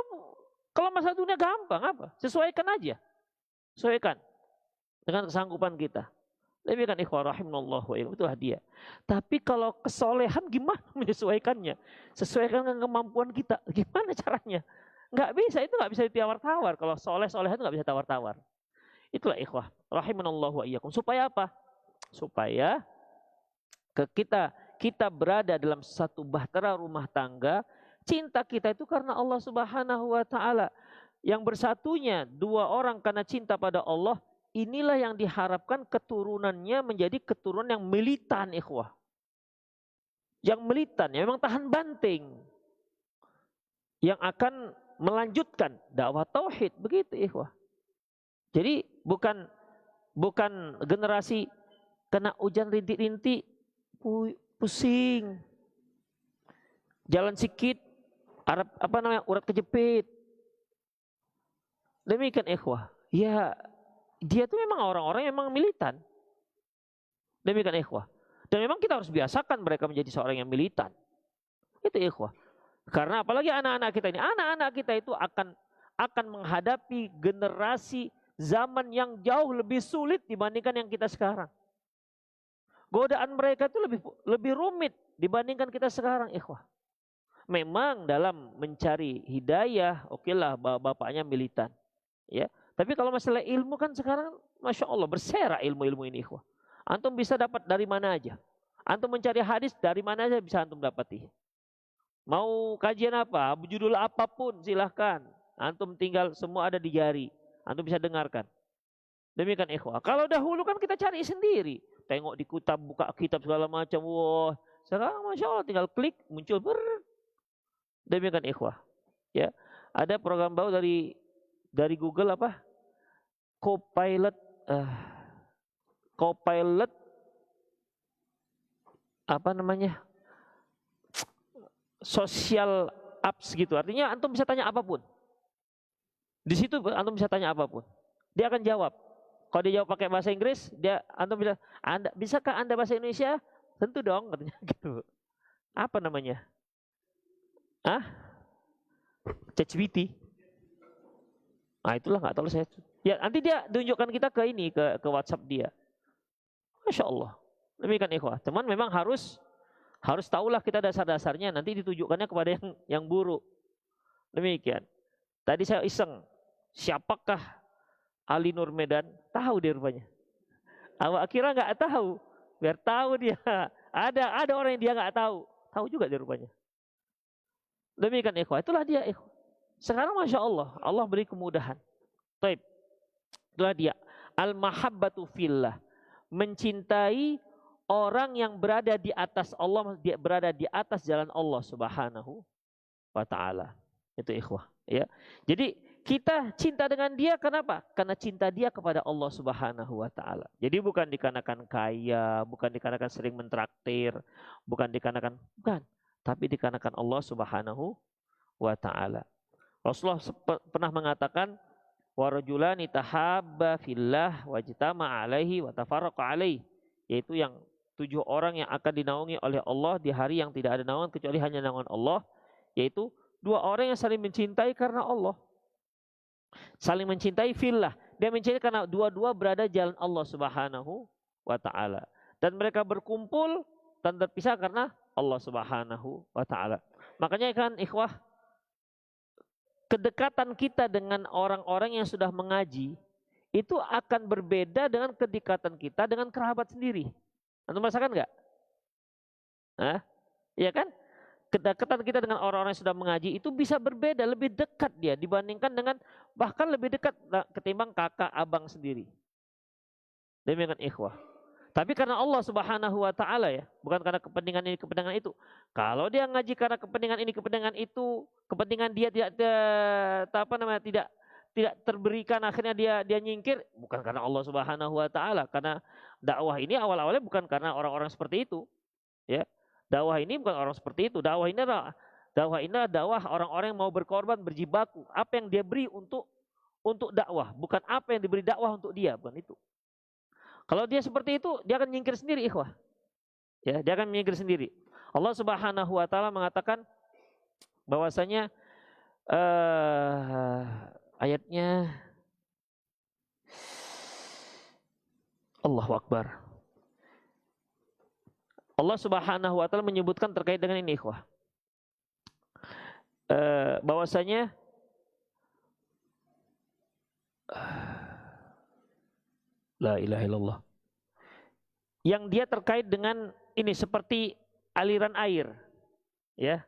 Kalau masalah dunia gampang apa? Sesuaikan aja. Sesuaikan dengan kesanggupan kita. Demikian ikhwah rahimallahu wa iyyakum, itulah dia. Tapi kalau kesolehan gimana menyesuaikannya? Sesuaikan dengan kemampuan kita. Gimana caranya? Nggak bisa, itu nggak bisa ditawar-tawar. Kalau solehan itu nggak bisa tawar-tawar. Itulah ikhwah rahimanallahu wa iyyakum. Supaya apa? Supaya kita berada dalam satu bahtera rumah tangga. Cinta kita itu karena Allah Subhanahu wa taala. Yang bersatunya 2 orang karena cinta pada Allah, inilah yang diharapkan keturunannya menjadi keturunan yang militan ikhwah. Yang militan, yang memang tahan banting. Yang akan melanjutkan dakwah tauhid, begitu ikhwah. Jadi bukan generasi kena hujan rintik-rintik pusing. Jalan sikit urat kejepit. Demikian ikhwah. Ya, dia itu memang orang-orang yang memang militan. Demikian ikhwah. Dan memang kita harus biasakan mereka menjadi seorang yang militan. Itu ikhwah. Karena apalagi anak-anak kita ini, anak-anak kita itu akan menghadapi generasi zaman yang jauh lebih sulit dibandingkan yang kita sekarang. Godaan mereka itu lebih rumit dibandingkan kita sekarang, ikhwah. Memang dalam mencari hidayah, okelah bapaknya militan, ya. Tapi kalau masalah ilmu kan sekarang, masya Allah, berserak ilmu-ilmu ini, ikhwah. Antum bisa dapat dari mana aja. Antum mencari hadis dari mana aja bisa antum dapati. Mau kajian apa, judul apapun silahkan. Antum tinggal semua ada di jari. Antum bisa dengarkan. Demikian ikhwah. Kalau dahulu kan kita cari sendiri. Tengok di kitab, buka kitab segala macam. Wah, sekarang masya Allah tinggal klik muncul. Demikian ikhwah. Ya, ada program baru dari Google apa? Copilot apa namanya? Social apps gitu. Artinya antum bisa tanya apapun. Di situ antum bisa tanya apapun. Dia akan jawab. Kalau dia jawab pakai bahasa Inggris, antum bilang, bisakah Anda bahasa Indonesia? Tentu dong, katanya gitu. Apa namanya? ChatGPT. Nah, itulah nggak tahu saya. Ya, nanti dia tunjukkan kita ke WhatsApp dia. Masya Allah. Demikian ikhwah. Teman memang harus tahulah kita dasar-dasarnya, nanti ditujukannya kepada yang buruk. Demikian. Tadi saya iseng, siapakah Ali Nur Medan? Tahu dia rupanya. Awak kira nggak tahu, biar tahu dia. Ada orang yang dia nggak tahu juga dia rupanya. Demikian ikhwah, itulah dia ikhwah. Sekarang Masya Allah, Allah beri kemudahan. Taib. Itulah dia. Al-mahabbatu fillah. Mencintai orang yang berada di atas Allah, dia berada di atas jalan Allah Subhanahu wa taala. Itu ikhwah, ya. Jadi kita cinta dengan dia kenapa? Karena cinta dia kepada Allah Subhanahu wa taala. Jadi bukan dikarenakan kaya, bukan dikarenakan sering mentraktir, bukan, tapi dikarenakan Allah Subhanahu wa taala. Rasulullah pernah mengatakan, wa rajulani tahabba fillah wajtama alaihi wa tafarraqa alaihi, yaitu yang 7 orang yang akan dinaungi oleh Allah di hari yang tidak ada naungan kecuali hanya naungan Allah, yaitu 2 orang yang saling mencintai karena Allah. Saling mencintai fillah. Dia mencintai karena dua-dua berada jalan Allah Subhanahu wa taala. Dan mereka berkumpul dan terpisah karena Allah Subhanahu wa taala. Makanya kan ikhwah, kedekatan kita dengan orang-orang yang sudah mengaji itu akan berbeda dengan kedekatan kita dengan kerabat sendiri. Antum merasakan nggak? Hah? Iya kan? Kedekatan kita dengan orang-orang yang sudah mengaji itu bisa berbeda, lebih dekat dia dibandingkan dengan, bahkan lebih dekat ketimbang kakak abang sendiri. Demikian ikhwah. Tapi karena Allah Subhanahu wa taala ya, bukan karena kepentingan ini, kepentingan itu. Kalau dia ngaji karena kepentingan ini, kepentingan itu, kepentingan dia tidak terberikan, akhirnya dia nyingkir, bukan karena Allah Subhanahu wa taala. Karena dakwah ini awal-awalnya bukan karena orang-orang seperti itu. Ya. Dakwah ini bukan orang seperti itu. Dakwah ini adalah dakwah orang-orang yang mau berkorban, berjibaku. Apa yang dia beri untuk dakwah, bukan apa yang diberi dakwah untuk dia, bukan itu. Kalau dia seperti itu, dia akan nyingkir sendiri, ikhwah. Ya, dia akan menyingkir sendiri. Allah Subhanahu wa taala mengatakan bahwasanya ayatnya, Allahu Akbar. Allah Subhanahu wa taala menyebutkan terkait dengan ini, ikhwah. Bahwasanya la ilaha illallah. Yang dia terkait dengan ini seperti aliran air. Ya.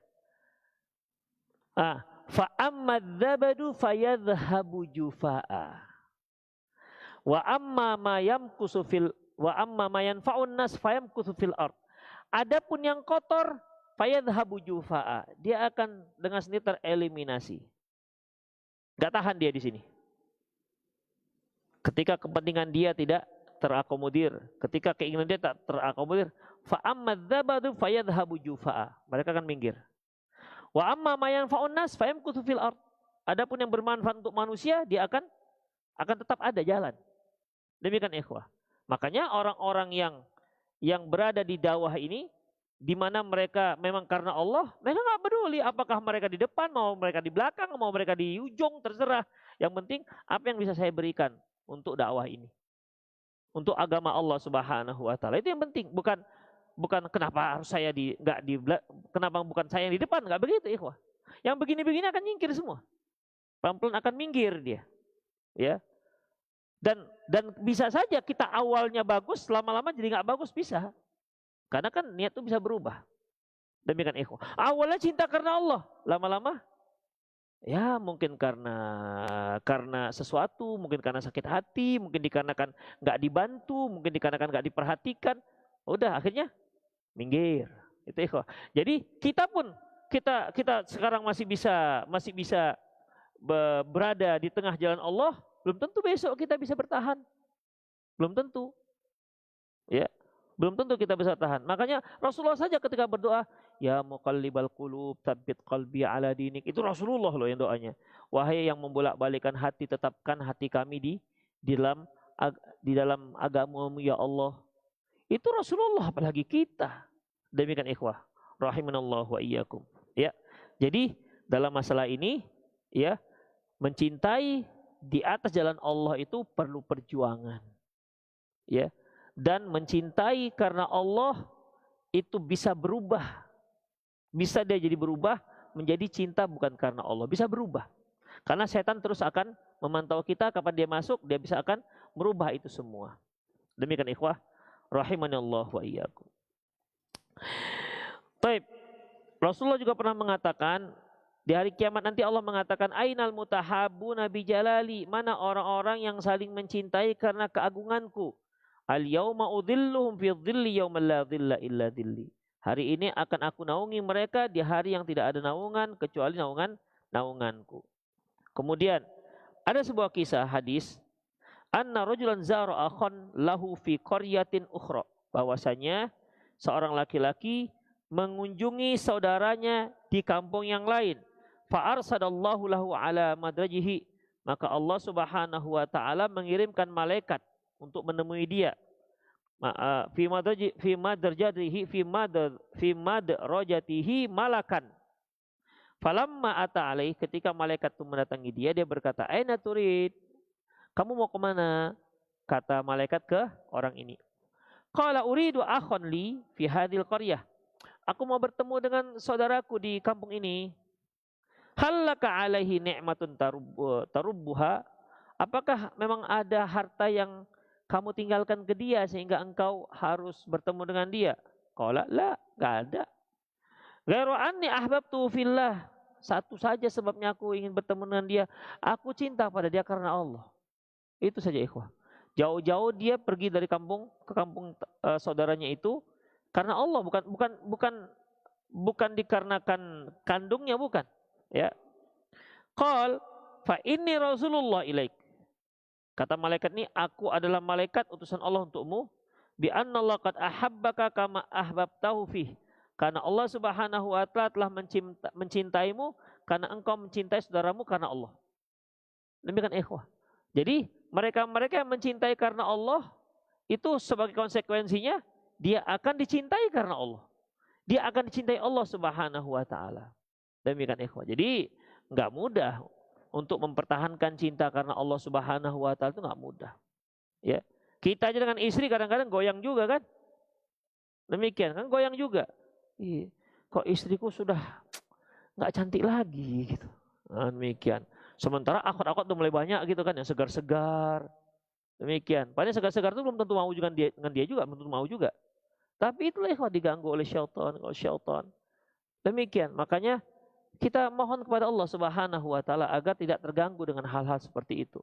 Fa amma dzabadu fayadhhabu jufaa. Wa amma ma yamkusu fil wa amma ma yanfa'un nas fayamkusu fil ard. Adapun yang kotor fayadhhabu jufaa, dia akan dengan sendiri tereliminasi. Enggak tahan dia di sini. Ketika kepentingan dia tidak terakomodir, ketika keinginan dia tak terakomodir, fa amma dzabadu fayadhhabu jufaa, mereka akan minggir. Wa amma ma yanfa'un nas fayamkusu fil ard. Adapun yang bermanfaat untuk manusia, dia akan tetap ada jalan. Demikian ikhwah. Makanya orang-orang yang berada di dakwah ini, di mana mereka memang karena Allah, mereka nggak peduli apakah mereka di depan, mau mereka di belakang, mau mereka di ujung, terserah. Yang penting apa yang bisa saya berikan untuk dakwah ini, untuk agama Allah Subhanahu wa taala. Itu yang penting, bukan kenapa harus saya kenapa bukan saya yang di depan, nggak begitu ikhwah. Yang begini-begini akan nyingkir semua. Pelan-pelan akan minggir dia. Ya. Dan bisa saja kita awalnya bagus, lama-lama jadi nggak bagus, bisa. Karena kan niat itu bisa berubah. Demikian ikhwah. Awalnya cinta karena Allah, lama-lama ya mungkin karena sesuatu, mungkin karena sakit hati, mungkin dikarenakan nggak dibantu, mungkin dikarenakan nggak diperhatikan. Udah akhirnya minggir. Itu ikhwah. Jadi kita sekarang masih bisa berada di tengah jalan Allah, belum tentu besok kita bisa bertahan. Belum tentu. Ya. Belum tentu kita bisa tahan. Makanya Rasulullah saja ketika berdoa, ya muqallibal qulub tsabbit qalbi ala dinik. Itu Rasulullah loh yang doanya. Wahai yang membolak-balikan hati, tetapkan hati kami di dalam agamamu ya Allah. Itu Rasulullah, apalagi kita. Demikian ikhwah, rahimanallah wa iyyakum. Ya. Jadi dalam masalah ini ya, mencintai di atas jalan Allah itu perlu perjuangan. Ya. Dan mencintai karena Allah itu bisa berubah. Bisa dia jadi berubah menjadi cinta bukan karena Allah. Bisa berubah. Karena setan terus akan memantau kita, kapan dia masuk, dia bisa akan merubah itu semua. Demikian ikhwah, rahimanallah wa iyyakum. Baik. Rasulullah juga pernah mengatakan Di hari kiamat nanti Allah mengatakan ainal mutahabbuna bi jalali, mana orang-orang yang saling mencintai karena keagunganku. Al yauma udhilluhum fi dhilli yauma la dhilla illa dhilli. Hari ini akan aku naungi mereka di hari yang tidak ada naungan kecuali naunganku. Kemudian ada sebuah kisah hadis, anna rajulan zara akhan lahu fi qaryatin ukhra, bahwasanya seorang laki-laki mengunjungi saudaranya di kampung yang lain. Fa arsadallahu lahu ala madrajihi, maka Allah Subhanahu wa taala mengirimkan malaikat untuk menemui dia. Fi madrajatihi malakan. Falamma ata alaih, ketika malaikat itu mendatangi dia, dia berkata, aina turid? Kamu mau kemana? Kata malaikat ke orang ini. Qala uridu akhon li fi hadhil qaryah. Aku mau bertemu dengan saudaraku di kampung ini. Hallaka alaihi ni'matun tarubbuha. Apakah memang ada harta yang kamu tinggalkan ke dia sehingga engkau harus bertemu dengan dia? Qala la, enggak ada. Ghairu anni ahbabtu fillah. Satu saja sebabnya aku ingin bertemu dengan dia. Aku cinta pada dia karena Allah. Itu saja ikhwah. Jauh-jauh dia pergi dari kampung ke kampung saudaranya itu karena Allah, bukan dikarenakan kandungnya, bukan. Ya. Qal fa inni rasulullah ilaik. Kata malaikat ini, aku adalah malaikat utusan Allah untukmu. Bi anna Allah qad ahabbaka kama ahbabtahu fih. Karena Allah Subhanahu wa taala telah mencintaimu karena engkau mencintai saudaramu karena Allah. Demikian ikhwah. Jadi mereka yang mencintai karena Allah, itu sebagai konsekuensinya dia akan dicintai karena Allah. Dia akan dicintai Allah Subhanahu wa taala. Demikian ikhwah. Jadi enggak mudah untuk mempertahankan cinta karena Allah Subhanahu wa taala, itu enggak mudah. Ya. Kita aja dengan istri kadang-kadang goyang juga kan? Demikian kan, goyang juga. Kok istriku sudah enggak cantik lagi gitu. Nah, demikian. Sementara akhwat-akhwat udah mulai banyak gitu kan, yang segar-segar. Demikian. Padahal segar-segar itu belum tentu mau juga dengan dia juga, belum tentu mau juga. Tapi itulah ikhwah, diganggu oleh syaitan. Demikian. Makanya kita mohon kepada Allah Subhanahu wa taala agar tidak terganggu dengan hal-hal seperti itu.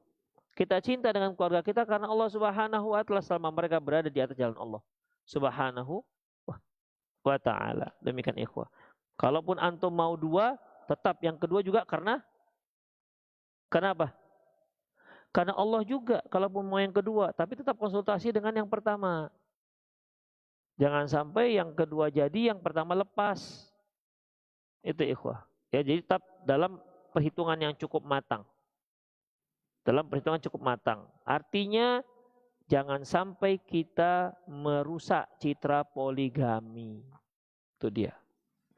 Kita cinta dengan keluarga kita karena Allah Subhanahu wa taala selama mereka berada di atas jalan Allah Subhanahu wa taala. Demikian ikhwah. Kalaupun antum mau dua, tetap yang kedua juga kenapa? Karena Allah juga, kalaupun mau yang kedua, tapi tetap konsultasi dengan yang pertama. Jangan sampai yang kedua jadi, yang pertama lepas. Itu ikhwah. Ya, jadi tetap dalam perhitungan yang cukup matang. Dalam perhitungan cukup matang. Artinya jangan sampai kita merusak citra poligami. Itu dia.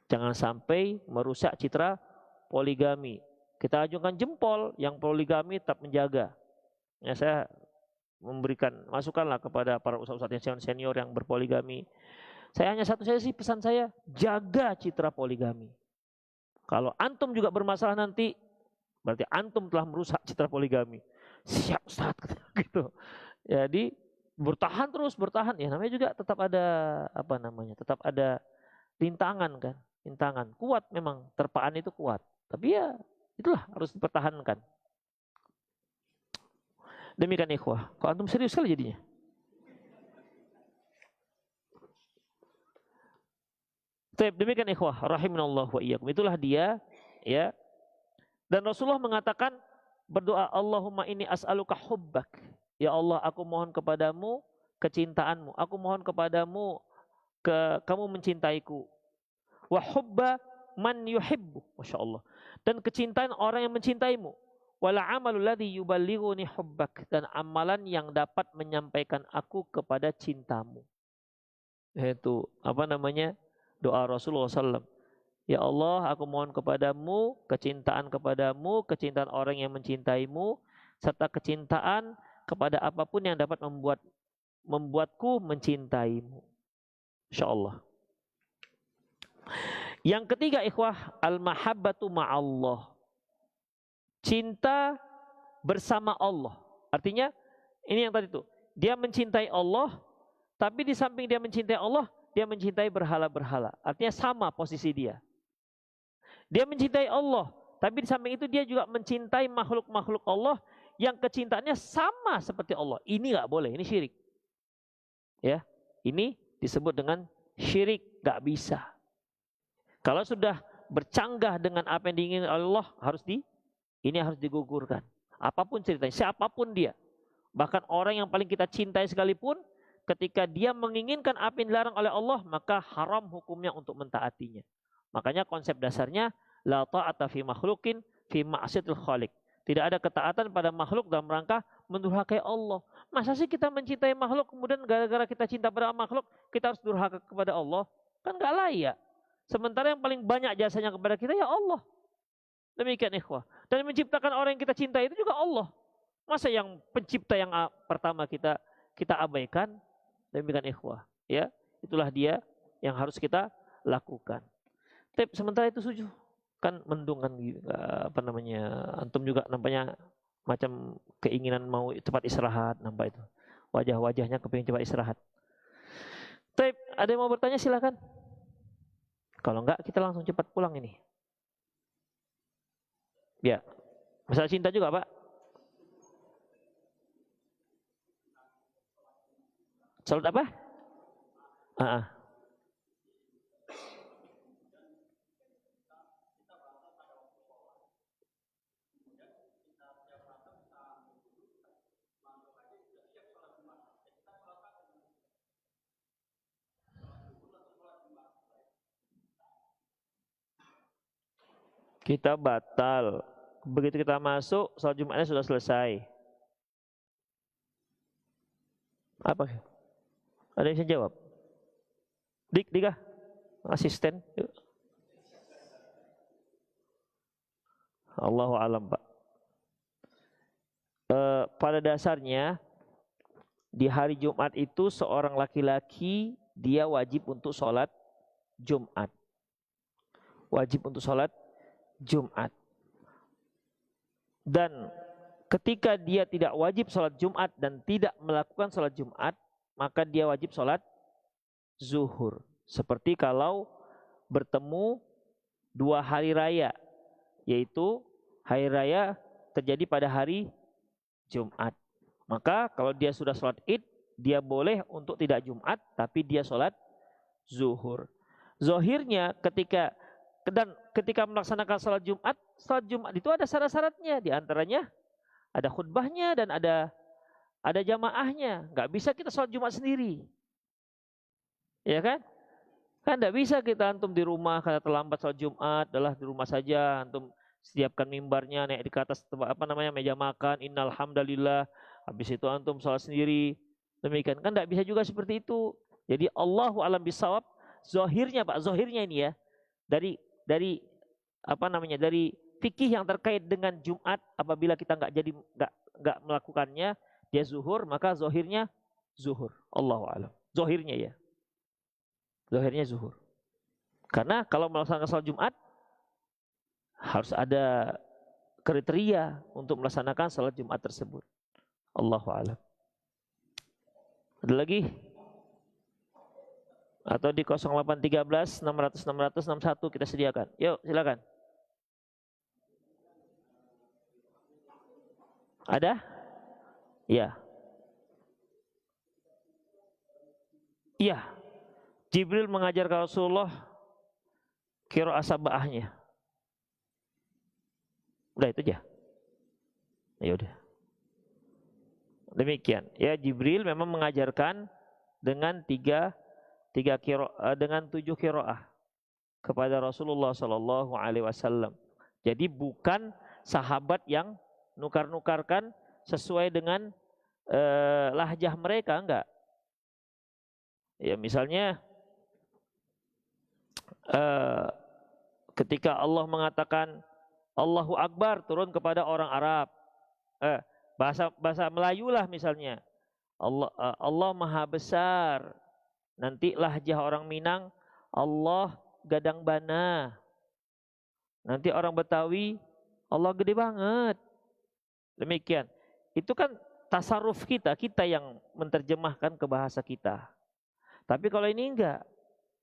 Jangan sampai merusak citra poligami. Kita ajukan jempol, yang poligami tetap menjaga. Ya, saya memberikan masukanlah kepada para ustadz-ustadz yang senior yang berpoligami. Saya hanya satu saja sih pesan saya, jaga citra poligami. Kalau antum juga bermasalah nanti, berarti antum telah merusak citra poligami. Siap Ustaz, gitu. Jadi bertahan terus, bertahan. Ya namanya juga tetap ada tetap ada rintangan kan, rintangan. Kuat memang, terpaan itu kuat. Tapi ya itulah harus dipertahankan. Demikian ikhwah. Kok antum serius sekali jadinya? Demikian ikhwah, rahimanallah wa iyyakum. Itulah dia, ya. Dan Rasulullah mengatakan berdoa, Allahumma inni as'aluka hubbak. Ya Allah, aku mohon kepadamu kecintaanmu. Aku mohon kepadamu kamu mencintaiku. Wa hubba man yuhibbu. Masya Allah. Dan kecintaan orang yang mencintaimu. Wala amalul ladzi yuballighuni hubbak. Dan amalan yang dapat menyampaikan aku kepada cintamu. Itu doa Rasulullah SAW. Ya Allah, aku mohon kepadamu kecintaan orang yang mencintaimu, serta kecintaan kepada apapun yang dapat membuatku mencintaimu. InsyaAllah. Yang ketiga ikhwah, al-mahabbatu ma'allah. Cinta bersama Allah. Artinya, ini yang tadi itu. Dia mencintai Allah, tapi di samping dia mencintai Allah, dia mencintai berhala-berhala. Artinya sama posisi dia. Dia mencintai Allah, tapi di samping itu dia juga mencintai makhluk-makhluk Allah yang kecintaannya sama seperti Allah. Ini nggak boleh, ini syirik. Ya, ini disebut dengan syirik, nggak bisa. Kalau sudah bercanggah dengan apa yang diinginkan Allah, ini harus digugurkan. Apapun ceritanya, siapapun dia. Bahkan orang yang paling kita cintai sekalipun, ketika dia menginginkan apa yang dilarang oleh Allah, maka haram hukumnya untuk mentaatinya. Makanya konsep dasarnya, la ta'ata fi makhlukin fi ma'asyatil khaliq. Tidak ada ketaatan pada makhluk dalam rangka mendurhakai Allah. Masa sih kita mencintai makhluk, kemudian gara-gara kita cinta pada makhluk, kita harus durhaka kepada Allah? Kan gak layak. Sementara yang paling banyak jasanya kepada kita, ya Allah. Demikian ikhwah. Dan menciptakan orang yang kita cintai itu juga Allah. Masa yang pencipta yang pertama kita abaikan? Demikian ikhwah, ya. Itulah dia yang harus kita lakukan. Tapi sementara itu suju kan mendung kan apa namanya? Antum juga nampaknya macam keinginan mau cepat istirahat, nampak itu. Wajah-wajahnya kepingin cepat istirahat. Tapi ada yang mau bertanya silakan. Kalau enggak kita langsung cepat pulang ini. Ya. Masalah cinta juga, Pak. Salat apa? Kita batal. Begitu kita masuk, sholat Jumatnya sudah selesai. Apa? Ada yang bisa jawab? Dika, asisten. Yuk. Allahu alam, Pak. Pada dasarnya di hari Jumat itu seorang laki-laki dia wajib untuk sholat Jumat. Wajib untuk sholat Jumat. Dan ketika dia tidak wajib sholat Jumat dan tidak melakukan sholat Jumat, maka dia wajib sholat zuhur. Seperti kalau bertemu dua hari raya, yaitu hari raya terjadi pada hari Jumat. Maka kalau dia sudah sholat id, dia boleh untuk tidak Jumat, tapi dia sholat zuhur. Zohirnya ketika melaksanakan sholat Jumat itu ada syarat-syaratnya. Di antaranya ada khutbahnya dan ada jamaahnya. Nggak bisa kita sholat Jumat sendiri. Ya kan? Kan nggak bisa kita antum di rumah karena terlambat sholat Jumat, adalah di rumah saja antum siapkan mimbarnya, naik di atas meja makan, innal hamdalillah, habis itu antum sholat sendiri. Demikian kan nggak bisa juga seperti itu. Jadi Allahu alam bisawab, zohirnya Pak, zohirnya ini ya, dari dari fikih yang terkait dengan Jumat, apabila kita nggak melakukannya, dia zuhur, maka zohirnya zuhur. Allahu alam. Zohirnya ya. Zohirnya zuhur. Karena kalau melaksanakan sholat Jumat harus ada kriteria untuk melaksanakan sholat Jumat tersebut. Allahu a'lam. Ada lagi? Atau di 0813 600 600 61 kita sediakan. Yuk, silakan. Ada? Iya. Iya. Jibril mengajar ke Rasulullah qiraah sabahnya. Udah itu aja. Ya udah. Demikian. Ya, Jibril memang mengajarkan dengan dengan 7 qiraah kepada Rasulullah sallallahu alaihi wasallam. Jadi bukan sahabat yang nukar-nukarkan sesuai dengan lahjah mereka, enggak. Ya, misalnya ketika Allah mengatakan Allahu Akbar turun kepada orang Arab, bahasa Melayu lah misalnya, Allah Maha Besar. Nanti lahjah orang Minang, Allah gadang bana. Nanti orang Betawi, Allah gede banget. Demikian. Itu kan tasarruf kita yang menerjemahkan ke bahasa kita. Tapi kalau ini enggak.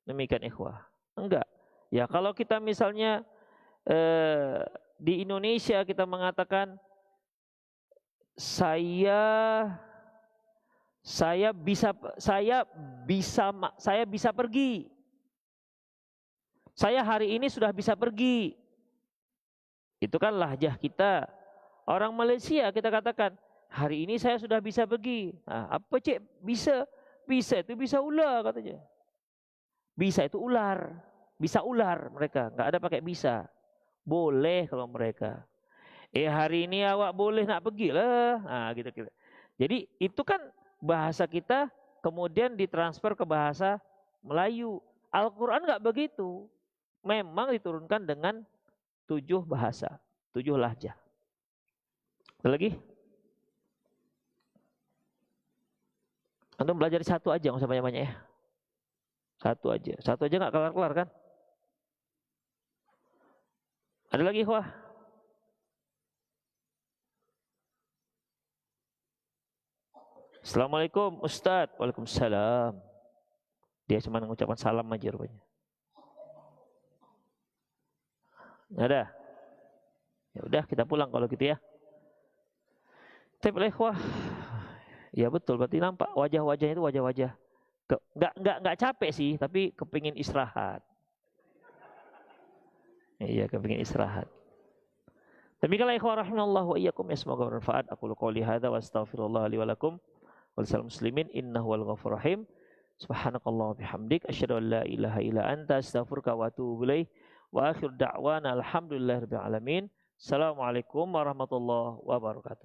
Demikian ikhwah. Enggak. Ya kalau kita misalnya di Indonesia kita mengatakan saya bisa pergi. Saya hari ini sudah bisa pergi. Itu kan lahjah kita. Orang Malaysia kita katakan, hari ini saya sudah bisa pergi. Nah, apa cik bisa? Bisa itu bisa ular katanya. Bisa itu ular. Bisa ular mereka, nggak ada pakai bisa. Boleh kalau mereka. Hari ini awak boleh nak pergi lah. Nah, gitu. Jadi itu kan bahasa kita kemudian ditransfer ke bahasa Melayu. Al-Quran nggak begitu. Memang diturunkan dengan 7 bahasa, 7 lahjah. Ada lagi? Antum belajar satu aja, nggak usah banyak-banyak ya. Satu aja nggak kelar-kelar kan? Ada lagi, wah? Assalamualaikum Ustadz. Waalaikumsalam. Dia cuma mengucapkan salam aja rupanya. Ada. Ya udah kita pulang kalau gitu ya. Tapi wah, ya betul. Berarti nampak wajah-wajahnya itu wajah-wajah nggak capek sih, tapi kepingin istirahat. Iya, kepingin istirahat. Demikianlah ikhwan rahimanallah wa iyyakum, ya semoga bermanfaat. Aku qouli hadza wa astaghfirullah li wa lakum wal muslimin innahu wal ghafurur rahim. Subhanakallah wa bihamdik asyhadu an la ilaha illa anta astaghfiruka wa atubu ilaik. Wa akhir da'wana alhamdulillahirabbil alamin. Assalamualaikum warahmatullahi wabarakatuh.